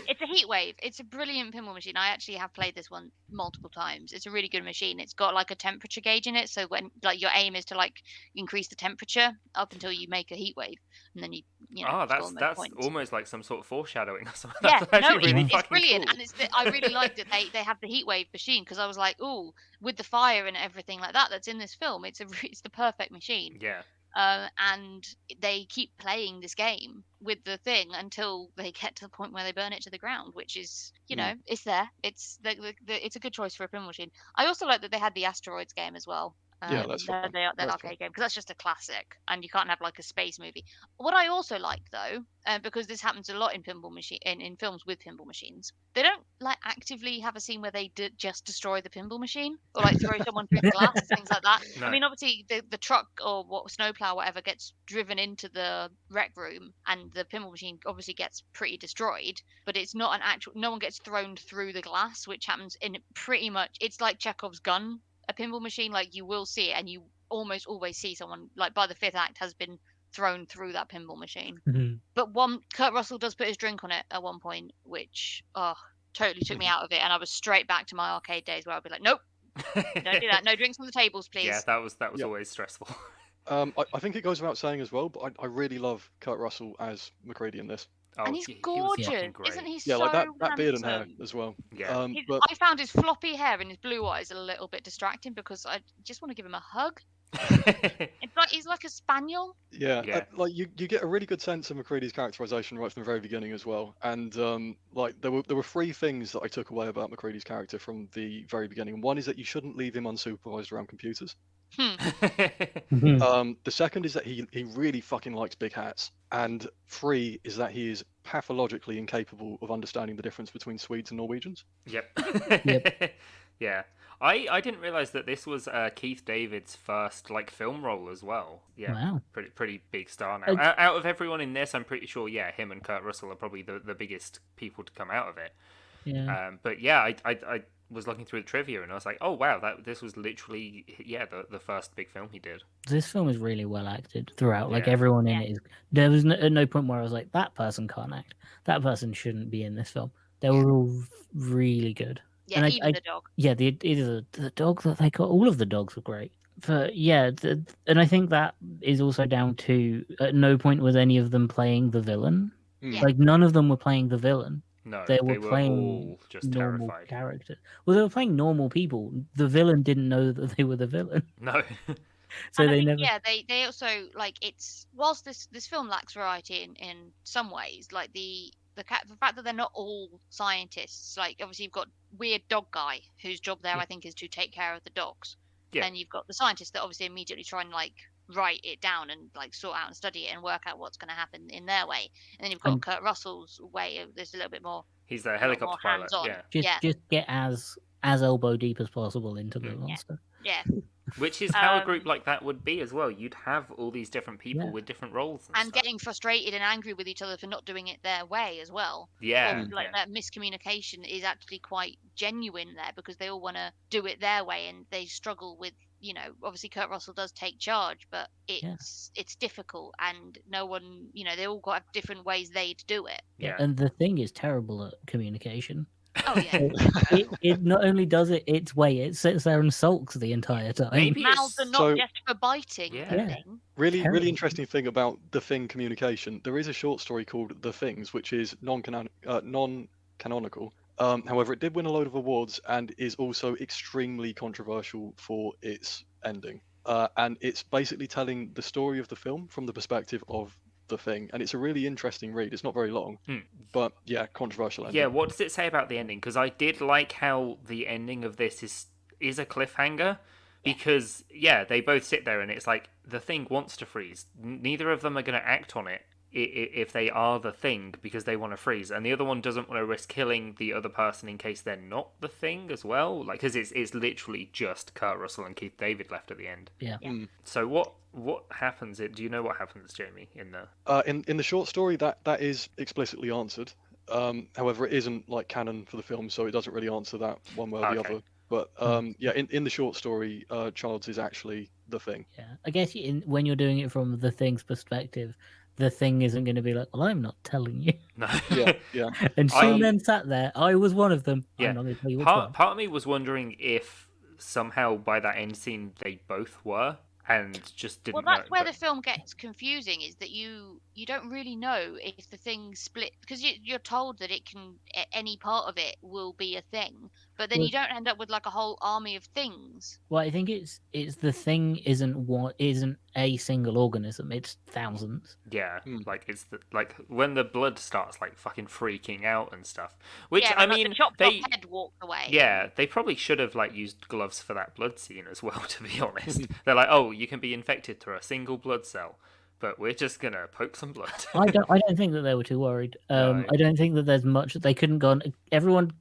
It's a heat wave. It's a brilliant pinball machine. I actually have played this one multiple times. It's a really good machine. It's got like a temperature gauge in it, so when like your aim is to like increase the temperature up until you make a heat wave, and then you know. Oh, score and make that's points. almost like some sort of foreshadowing or something. Yeah, That's actually no, really it's fucking brilliant, cool. and I really like that they have the heat wave machine because I was like, oh, with the fire and everything like that that's in this film, it's the perfect machine. Yeah. And they keep playing this game with the thing until they get to the point where they burn it to the ground, which is, you know, it's there. It's it's a good choice for a pinball machine. I also like that they had the asteroids game as well. Yeah, that's fun. That That's arcade game because that's just a classic, and you can't have like a space movie. What I also like though, because this happens a lot in pinball machine in films with pinball machines, they don't like actively have a scene where they just destroy the pinball machine or like throw someone through the glass, things like that. No. I mean, obviously the truck or snowplow whatever gets driven into the rec room, and the pinball machine obviously gets pretty destroyed. But it's not an actual. No one gets thrown through the glass, which happens in pretty much. It's like Chekhov's gun. A pinball machine, like you will see it, and you almost always see someone like by the fifth act has been thrown through that pinball machine. Mhm. But Kurt Russell does put his drink on it at one point, which totally took me out of it, and I was straight back to my arcade days where I'd be like, nope, don't do that. No drinks on the tables, please. Yeah, that was Yep. always stressful. I think it goes without saying as well, but I really love Kurt Russell as McCready in this. Oh, And he's he was gorgeous, fucking great. isn't he? Yeah, so like that beard and hair handsome? as well. Yeah. But I found his floppy hair and his blue eyes a little bit distracting because I just want to give him a hug. It's like he's like a spaniel. yeah, Yeah. like you get a really good sense of McCready's characterization right from the very beginning as well. And like there were three things that I took away about McCready's character from the very beginning. One is that you shouldn't leave him unsupervised around computers. Mhm. The second is that he really fucking likes big hats. And three is that he is pathologically incapable of understanding the difference between Swedes and Norwegians. Yep. Yep. Yeah. I didn't realize that this was Keith David's first like film role as well. Yeah. Wow. Pretty big star now. Out of everyone in this, I'm pretty sure him and Kurt Russell are probably the biggest people to come out of it. Yeah. But yeah, I was looking through the trivia and I was like, oh wow, this was literally the first big film he did. This film is really well acted throughout. Like Yeah. everyone in Yeah. it is. There was at no point where I was like, that person can't act. That person shouldn't be in this film. They were all really good. Yeah, And even the dog. Yeah, the dog that they got. All of the dogs were great. But yeah, and I think that is also down to at no point was any of them playing the villain. Yeah. Like none of them were playing the villain. No, They were they were playing all just normal terrified. characters. Well, they were playing normal people. The villain didn't know that they were the villain, No. so And I they think, never. yeah, they also like it's whilst this film lacks variety in some ways, like the fact that they're not all scientists. Like obviously you've got weird dog guy whose job there Yeah. I think is to take care of the dogs. Yeah. Then you've got the scientists that obviously immediately try and like write it down and like sort out and study it and work out what's going to happen in their way. And then you've got And- Kurt Russell's way of there's a little bit more He's the a lot helicopter more pilot. hands-on. Yeah. Just get as elbow deep as possible into the Mm. monster. Yeah. Which is how a group Um, like that would be as well. You'd have all these different people Yeah. with different roles and stuff. getting frustrated and angry with each other for not doing it their way as well. Yeah. Or, like yeah. that miscommunication is actually quite genuine there because they all want to do it their way and they struggle with, you know, obviously Kurt Russell does take charge, but it's difficult and no one, you know, they all got different ways they'd do it. Yeah. And the thing is terrible at communication. Oh yeah. It not only does it its way, it sits there and sulks the entire time. Maybe Mouths are it's not So- just for biting. Yeah. The Yeah. thing. Really, Terrible. really interesting thing about the Thing communication. There is a short story called The Things, which is non-canonical. However, it did win a load of awards and is also extremely controversial for its ending. And it's basically telling the story of the film from the perspective of the Thing, and it's a really interesting read. It's not very long, but yeah, controversial ending. Yeah, what does it say about the ending? Because I did like how the ending of this is a cliffhanger. Because, yeah, they both sit there and it's like, the Thing wants to freeze. Neither of them are going to act on it if they are the Thing because they want to freeze. And the other one doesn't want to risk killing the other person in case they're not the Thing as well. Like, because it's literally just Kurt Russell and Keith David left at the end. Yeah. So what happens? Do you know what happens, Jamie, in the... In the short story, that is explicitly answered. However, it isn't like canon for the film, so it doesn't really answer that one way or the Okay. other. But yeah, in the short story, Childs is actually the Thing. Yeah, I guess when you're doing it from the Thing's perspective, the Thing isn't going to be like, "Well, I'm not telling you." No. Yeah. And two men sat there. I was one of them. Yeah. I'm not going to tell you which Part one. of me was wondering if somehow by that end scene they both were and just didn't Well, that's know. where but- the film gets confusing. Is that you don't really know if the thing split because you're told that it can any part of it will be a thing, but then Well- you don't end up with like a whole army of things. Well, I think it's the Thing isn't a single organism. It's thousands. Yeah, like it's like when the blood starts like fucking freaking out and stuff. Which yeah, I but, like, mean, the chopped they off head walked away. yeah, they probably should have like used gloves for that blood scene as well. To be honest, they're like, oh, you can be infected through a single blood cell, but we're just gonna poke some blood. I don't think that they were too worried. No. I don't think that there's much that they couldn't go on.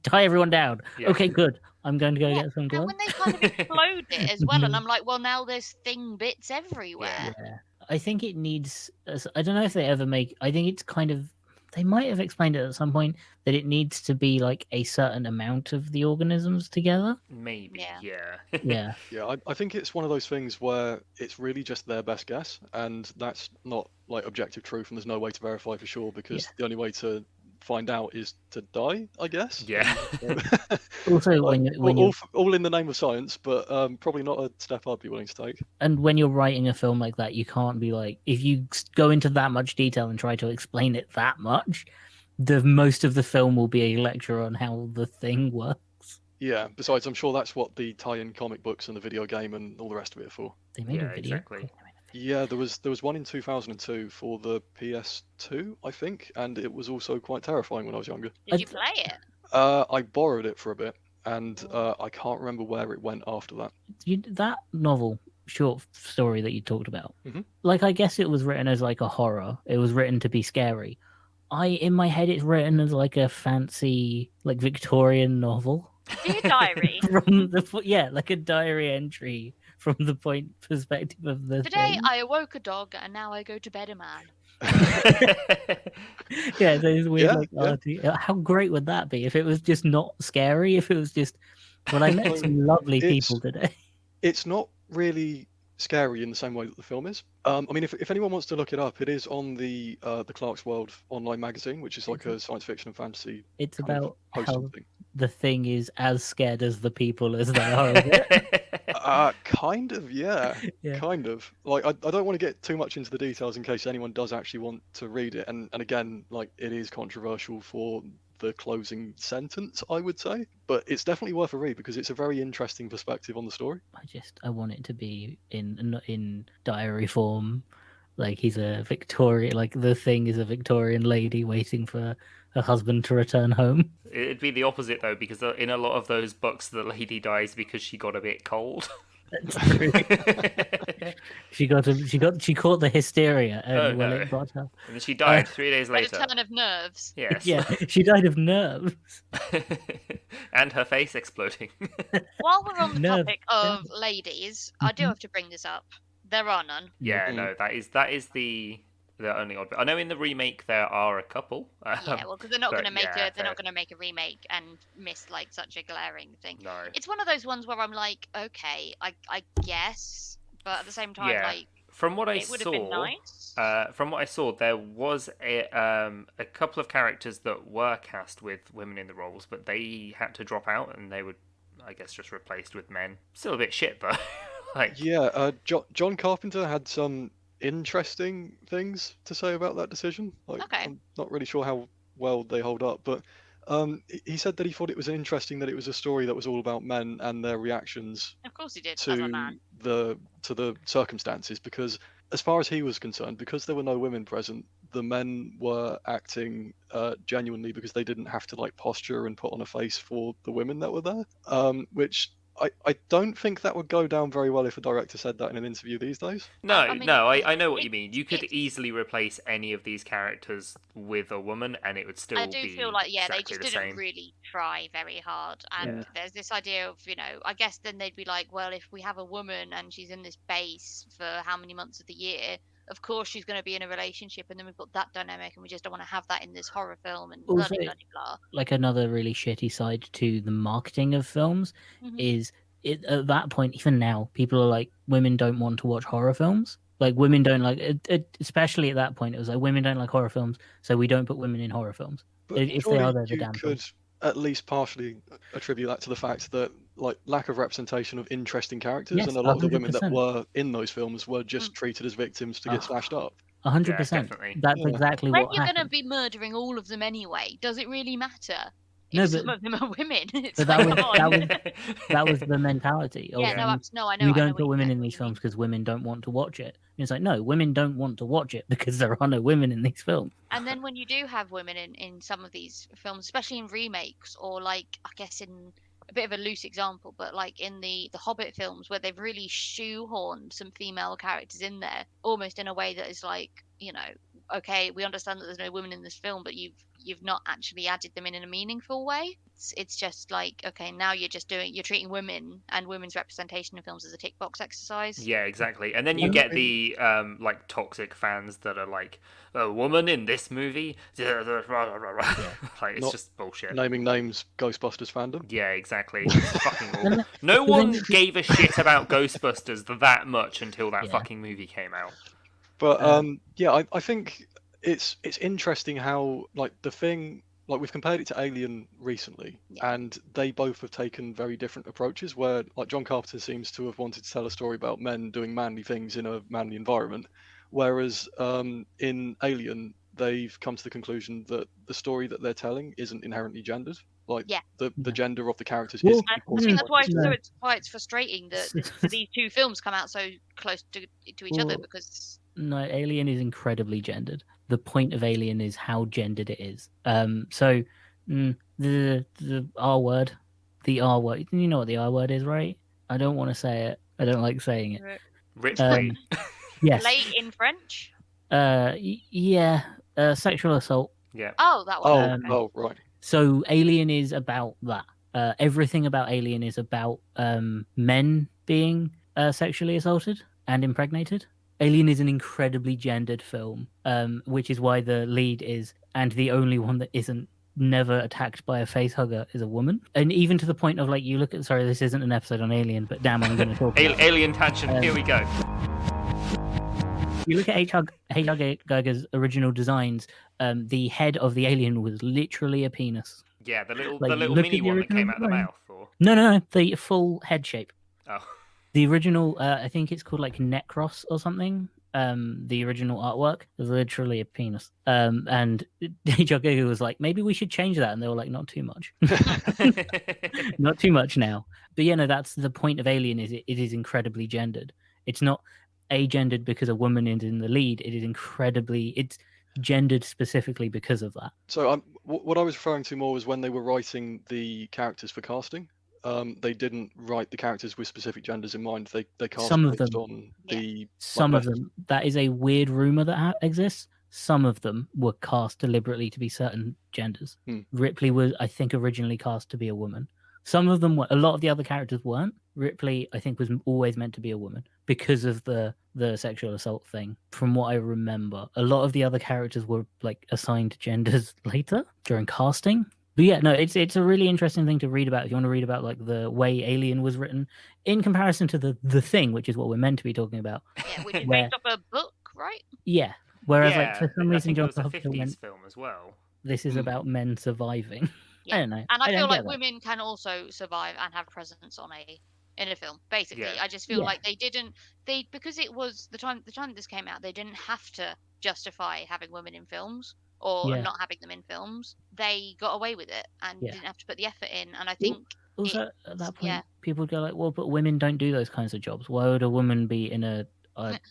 Tie everyone down. Yeah. Okay, good. I'm going to go get some And gloves. when they kind of explode it as well, and I'm like, well, now there's thing bits everywhere. Yeah. I think it needs. I don't know if they ever make. I think it's kind of. They might have explained it at some point that it needs to be like a certain amount of the organisms together. Maybe, Yeah. Yeah. Yeah, I think it's one of those things where it's really just their best guess, and that's not like objective truth, and there's no way to verify for sure because the only way to find out is to die, I guess. Yeah. Also, Like, when you all in the name of science, but probably not a step I'd be willing to take. and when you're writing a film like that, you can't be like if you go into that much detail and try to explain it that much, the most of the film will be a lecture on how the thing works. Yeah. Besides, I'm sure that's what the tie-in comic books and the video game and all the rest of it are for. They made Yeah, a video. exactly. Yeah, there was one in 2002 for the PS2, I think, and it was also quite terrifying when I was younger. Did you play it? I borrowed it for a bit, and I can't remember where it went after that. That novel short story that you talked about, Mhm. like I guess it was written as like a horror. It was written to be scary. In my head, it's written as like a fancy, like Victorian novel. Dear diary. From like a diary entry from the perspective of the Today thing. I awoke a dog and now I go to bed a man. Yeah, those weird Yeah, like yeah. arty. How great would that be if it was just not scary? If it was just, well, I met some lovely It's- people today. It's not really scary in the same way that the film is. I mean, if anyone wants to look it up, it is on the Clark's World online magazine, which is like a science fiction and fantasy It's kind of about posting how thing. the thing is as scared as the people as they are of it. Kind of, yeah. Yeah. Kind of. Like, I don't want to get too much into the details in case anyone does actually want to read it. And again, like, it is controversial for the closing sentence, I would say. But it's definitely worth a read because it's a very interesting perspective on the story. I want it to be in diary form, like he's a Victorian, like the thing is a Victorian lady waiting for her husband to return home. It'd be the opposite though, because in a lot of those books, the lady dies because she got a bit cold. That's true. She caught the hysteria, and Oh, well, no. it got her. And then she died 3 days By the later. turn of nerves. Yes. Yeah, she died of nerves. And her face exploding. While we're on the Nerve topic of ladies, I do Mhm. have to bring this up. There are none. Yeah, Mm. no, that is the only odd bit. I know in the remake there are a couple. Yeah, well, because they're not but going to make yeah, they're fair. not going to make a remake and miss like such a glaring thing. No. It's one of those ones where I'm like, okay, I guess, but at the same time, Yeah. like, From what I it would have saw, been nice. from what I saw, there was a couple of characters that were cast with women in the roles, but they had to drop out, and they were, I guess, just replaced with men. Still a bit shit though. Like, Yeah, John Carpenter had some interesting things to say about that decision. Like, Okay. I'm not really sure how well they hold up, but he said that he thought it was interesting that it was a story that was all about men and their reactions Of course he did, as a to man. the circumstances, because as far as he was concerned, because there were no women present, the men were acting genuinely because they didn't have to like posture and put on a face for the women that were there, which I don't think that would go down very well if a director said that in an interview these days. no, I mean, I know what it- you mean. You could it's- easily replace any of these characters with a woman, and it would still I do be feel like, yeah, they exactly just the didn't same. really try very hard. And Yeah. there's this idea of, I guess then they'd be like, well, if we have a woman and she's in this base for how many months of the year, of course she's going to be in a relationship, and then we've got that dynamic, and we just don't want to have that in this horror film, and Also, blah, blah, blah. Like another really shitty side to the marketing of films Mhm. is at that point, even now, people are like, women don't want to watch horror films. Like women don't like especially at that point, it was like women don't like horror films, so we don't put women in horror films. But If they surely are, they're the you damn could films. at least partially attribute that to the fact that like lack of representation of interesting characters, Yes, and a lot of the women that 100%. were in those films were just treated as victims to get Ah. slashed up. 100%. definitely. That's Yeah. exactly When what you're going to happened. be murdering all of them anyway, does it really matter? No, If but- some of them are women. It's But like, that come was- on. That was the mentality. Of, Yeah, no, I know. we I know don't what put you- women I in know what these you mean. films because women don't want to watch it. And it's like, no, women don't want to watch it because there are no women in these films. And then when you do have women in some of these films, especially in remakes, or like I guess in a bit of a loose example, but like in the Hobbit films where they've really shoehorned some female characters in there, almost in a way that is like, okay, we understand that there's no women in this film, but you've not actually added them in a meaningful way. It's just like, okay, now you're treating women and women's representation in films as a tick box exercise. Yeah, exactly. And then you Yeah. get the like toxic fans that are like, a woman in this movie, like it's Not just bullshit. Naming names, Ghostbusters fandom. Yeah, it's interesting how like we've compared it to Alien recently, and they both have taken very different approaches. Where like John Carpenter seems to have wanted to tell a story about men doing manly things in a manly environment, whereas in Alien they've come to the conclusion that the story that they're telling isn't inherently gendered. Like Yeah. the gender of the characters Well, isn't And I equal to think Mm, that's what why is- why it's frustrating that these two films come out so close to each other, Well, because No, Alien is incredibly gendered. The point of Alien is how gendered it is. So the R word, you know what the R word is, right? I don't want to say it. I don't like saying it. Rich Um, Blade. Yes. late in French. Yeah. Sexual assault. Yeah. Oh, that one. Oh right. So Alien is about that. Everything about Alien is about men being sexually assaulted and impregnated. Alien is an incredibly gendered film, which is why the lead is, and the only one that isn't never attacked by a face hugger is a woman. And even to the point of like, you look at, sorry, this isn't an episode on Alien, but damn, I'm going to talk about it. Alien tangent. Here we go. You look at H.R. Giger's original designs, the head of the alien was literally a penis. Yeah, the little Like, little look mini at the one that came original out of the design. mouth. Or No, the full head shape. oh, The original, I think it's called like Necros or something. the original artwork, there's literally a penis. And H.R. Giger was like, maybe we should change that, and they were like, not too much, not too much now. But yeah, no, that's the point of Alien. Is it is incredibly gendered. It's not agendered because a woman is in the lead. It is it's gendered specifically because of that. So what I was referring to more was when they were writing the characters for casting. They didn't write the characters with specific genders in mind. They cast Some of based them. on the Some of them. That is a weird rumor that exists. Some of them were cast deliberately to be certain genders. Ripley was, I think, originally cast to be a woman. Some of them were. A lot of the other characters weren't. Ripley, I think, was always meant to be a woman because of the sexual assault thing. From what I remember, a lot of the other characters were like assigned genders later during casting. But yeah, no, it's a really interesting thing to read about if you want to read about like the way Alien was written in comparison to the Thing, which is what we're meant to be talking about. Yeah, which is based off a book, right? Yeah. Whereas, yeah, like, for some reason, it was a John 50s went, film as well. This is about men surviving. Yeah. I don't know. And I feel like that. women can also survive and have presence in a film. Basically, Yeah. I just feel like because it was the time this came out, they didn't have to justify having women in films or not having them in films. They got away with it and didn't have to put the effort in. And I think also at that point, people would go like, "Well, but women don't do those kinds of jobs. Why would a woman be in a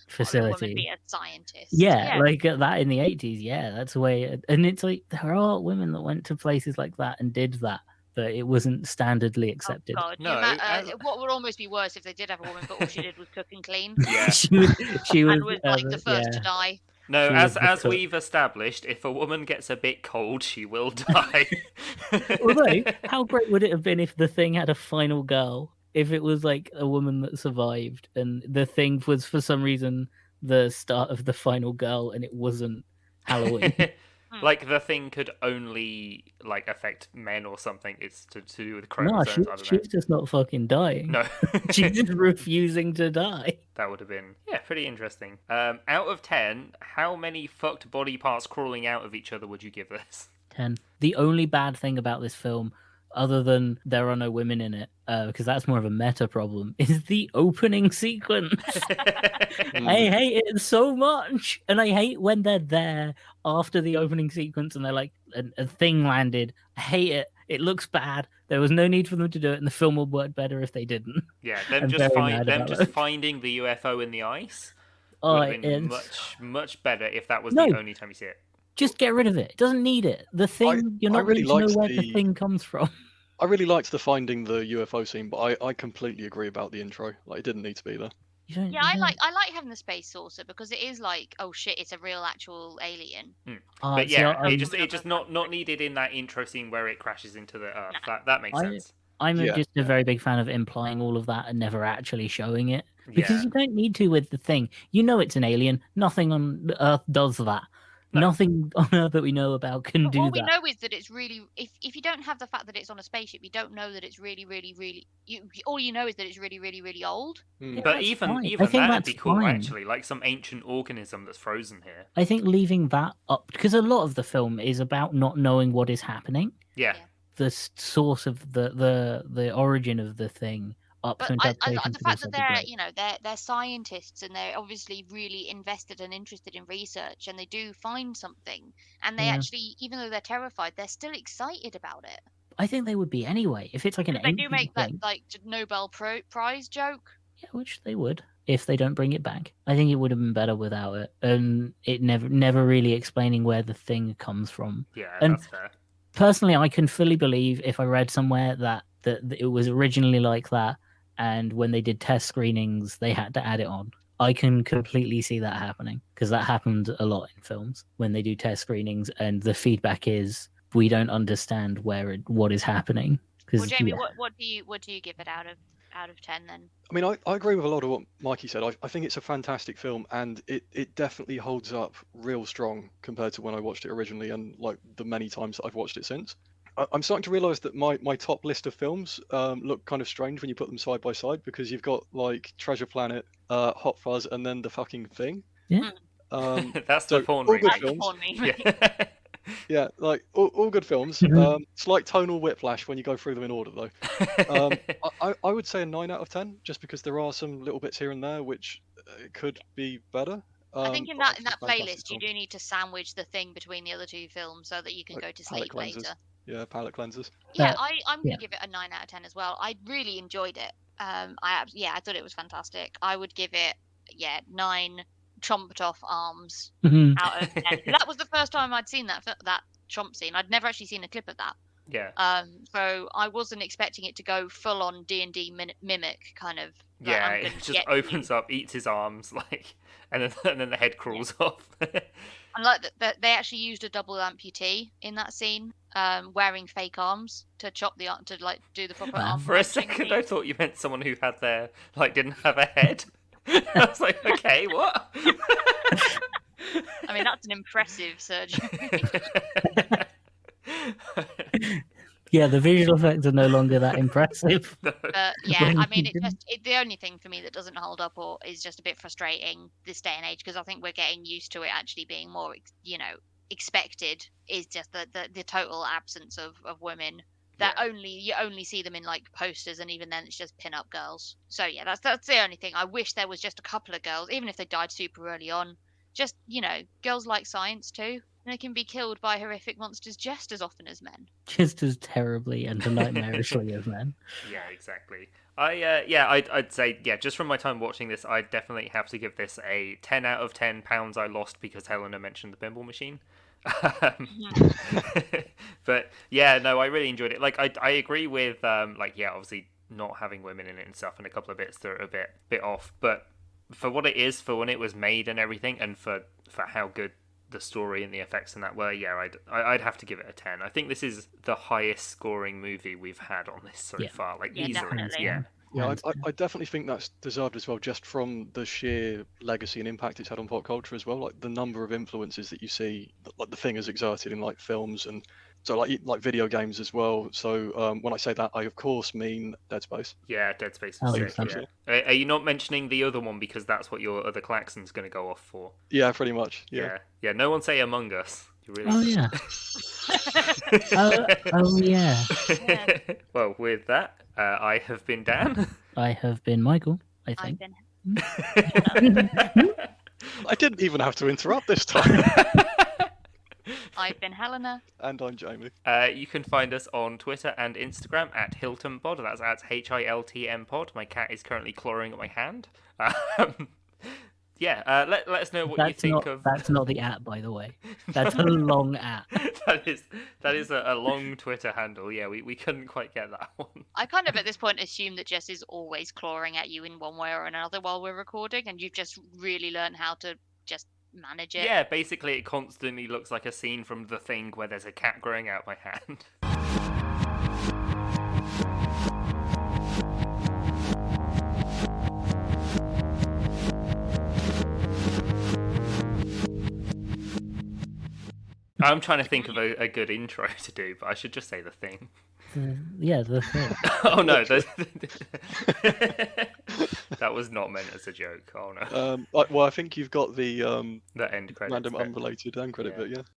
facility? Why would a woman be a scientist?" Yeah, like that in the 80s. Yeah, that's the way. And it's like there are women that went to places like that and did that, but it wasn't standardly accepted. Oh, God. What would almost be worse if they did have a woman, but all she did was cook and clean. Yeah. she was and was like the first to die. No, as we've established, if a woman gets a bit cold, she will die. Although, how great would it have been if the Thing had a final girl? If it was like a woman that survived, and the Thing was for some reason the start of the final girl, and it wasn't Halloween. Like the Thing could only like affect men or something. It's to do with chromosomes. No, she's just not fucking dying. No, she's just refusing to die. That would have been pretty interesting. Out of 10, how many fucked body parts crawling out of each other would you give this? 10. The only bad thing about this film, other than there are no women in it, because that's more of a meta problem, is the opening sequence. I hate it so much. And I hate when they're there after the opening sequence and they're like, a thing landed. I hate it. It looks bad. There was no need for them to do it, and the film would work better if they didn't. Yeah, them just finding the UFO in the ice would have been much better if that was the only time you see it. Just get rid of it. It doesn't need it. The Thing, you're not really to know where the Thing comes from. I really liked the finding the UFO scene, but I completely agree about the intro. Like, it didn't need to be there. I like having the space saucer because it is like, oh shit, it's a real actual alien. But yeah, it just not needed in that intro scene where it crashes into the Earth. That makes sense. I'm just a very big fan of implying all of that and never actually showing it, because you don't need to with the Thing. You know it's an alien. Nothing on Earth does that. No. Nothing on Earth that we know about can do that. All we know is that it's really. If you don't have the fact that it's on a spaceship, you don't know that it's really, really, really. All you know is that it's really, really, really old. Yeah, but even that'd be cool, actually. Like some ancient organism that's frozen here. I think leaving that up, because a lot of the film is about not knowing what is happening. Yeah. The source of the origin of the Thing. But the fact that they're scientists and they're obviously really invested and interested in research, and they do find something, and they actually, even though they're terrified, they're still excited about it. I think they would be anyway if it's like an. They do make that like Nobel Prize joke. Yeah, which they would if they don't bring it back. I think it would have been better without it, and it never really explaining where the Thing comes from. Yeah, and that's fair. Personally, I can fully believe if I read somewhere that it was originally like that. And when they did test screenings, they had to add it on. I can completely see that happening, because that happened a lot in films when they do test screenings, and the feedback is we don't understand what is happening. Well, Jamie, what do you give it out of 10 then? I mean, I agree with a lot of what Mikey said. I think it's a fantastic film, and it definitely holds up real strong compared to when I watched it originally, and like the many times that I've watched it since. I'm starting to realise that my top list of films look kind of strange when you put them side by side, because you've got like Treasure Planet, Hot Fuzz, and then The Fucking Thing. Yeah. That's the porn remake. Yeah, like all good films. Slight tonal whiplash when you go through them in order, though. I would say a 9 out of 10, just because there are some little bits here and there which could be better. I think in but that actually fantastic playlist you film. do need to sandwich the thing between the other two films so that you can Like go to palate sleep cleansers. later. Yeah, palate cleansers. Yeah, Uh, I'm yeah. gonna give it a 9 out of 10 as well. I really enjoyed it. I thought it was fantastic. I would give it 9 chomped off arms Mhm. out of 10. That was the first time I'd seen that chomp scene. I'd never actually seen a clip of that. Yeah. So I wasn't expecting it to go full on D&D mimic kind of. Like, Yeah, I'm it gonna just get opens you. up, eats his arms, like, and then the head crawls off. And like that, they actually used a double amputee in that scene, wearing fake arms to chop the arm to like do the proper Wow. arm For a punching second, scene. I thought you meant someone who had their didn't have a head. I was like, okay, what? I mean, that's an impressive surgery. Yeah, the visual effects are no longer that impressive. But When I mean, you the only thing for me that doesn't hold up or is just a bit frustrating this day and age, because I think we're getting used to it actually being more, expected, is just the total absence of women. That Yeah. you only see them in like posters, and even then it's just pin-up girls. So yeah, that's the only thing. I wish there was just a couple of girls, even if they died super early on. Just girls like science too, and they can be killed by horrific monsters just as often as men. just as terribly and nightmarishly as men. Yeah, exactly. I'd say just from my time watching this, I'd definitely have to give this a 10 out of 10 pounds I lost because Helena mentioned the pinball machine. But yeah, no, I really enjoyed it. Like I agree with obviously not having women in it and stuff, and a couple of bits that are a bit off, but for what it is, for when it was made and everything, and for how good the story and the effects and that were, I'd have to give it a 10. I think this is the highest scoring movie we've had on this so Yeah. far, like Yeah, easily. definitely. Yeah. Yeah, And- I definitely think that's deserved as well, just from the sheer legacy and impact it's had on pop culture as well. Like the number of influences that you see, like the thing has exerted in like films and so like video games as well. So when I say that, I of course mean Dead Space. Yeah, Dead Space is Oh, sick. yeah. Yeah. Are you not mentioning the other one because that's what your other klaxon's going to go off for? Yeah, pretty much. Yeah. Yeah. No one say Among Us. You really... Oh yeah. Oh yeah. Yeah. Well, with that, I have been Dan. I have been Michael, I I've think. been I didn't even have to interrupt this time. I've been Helena. And I'm Jamie. You can find us on Twitter and Instagram at HiltonPod. That's at HILTM Pod. My cat is currently clawing at my hand. Let us know what you think of. That's not the at, by the way. That's a long at. that is a long Twitter handle. Yeah, we couldn't quite get that one. I kind of at this point assume that Jess is always clawing at you in one way or another while we're recording, and you've just really learned how to just manage it. Yeah, basically it constantly looks like a scene from The Thing where there's a cat growing out my hand. I'm trying to think of a good intro to do, but I should just say The Thing. Yeah, the thing. Oh no, that was not meant as a joke. Oh no, Well, I think you've got the the end credits. random bit. unrelated end credit Yeah. bit, yeah.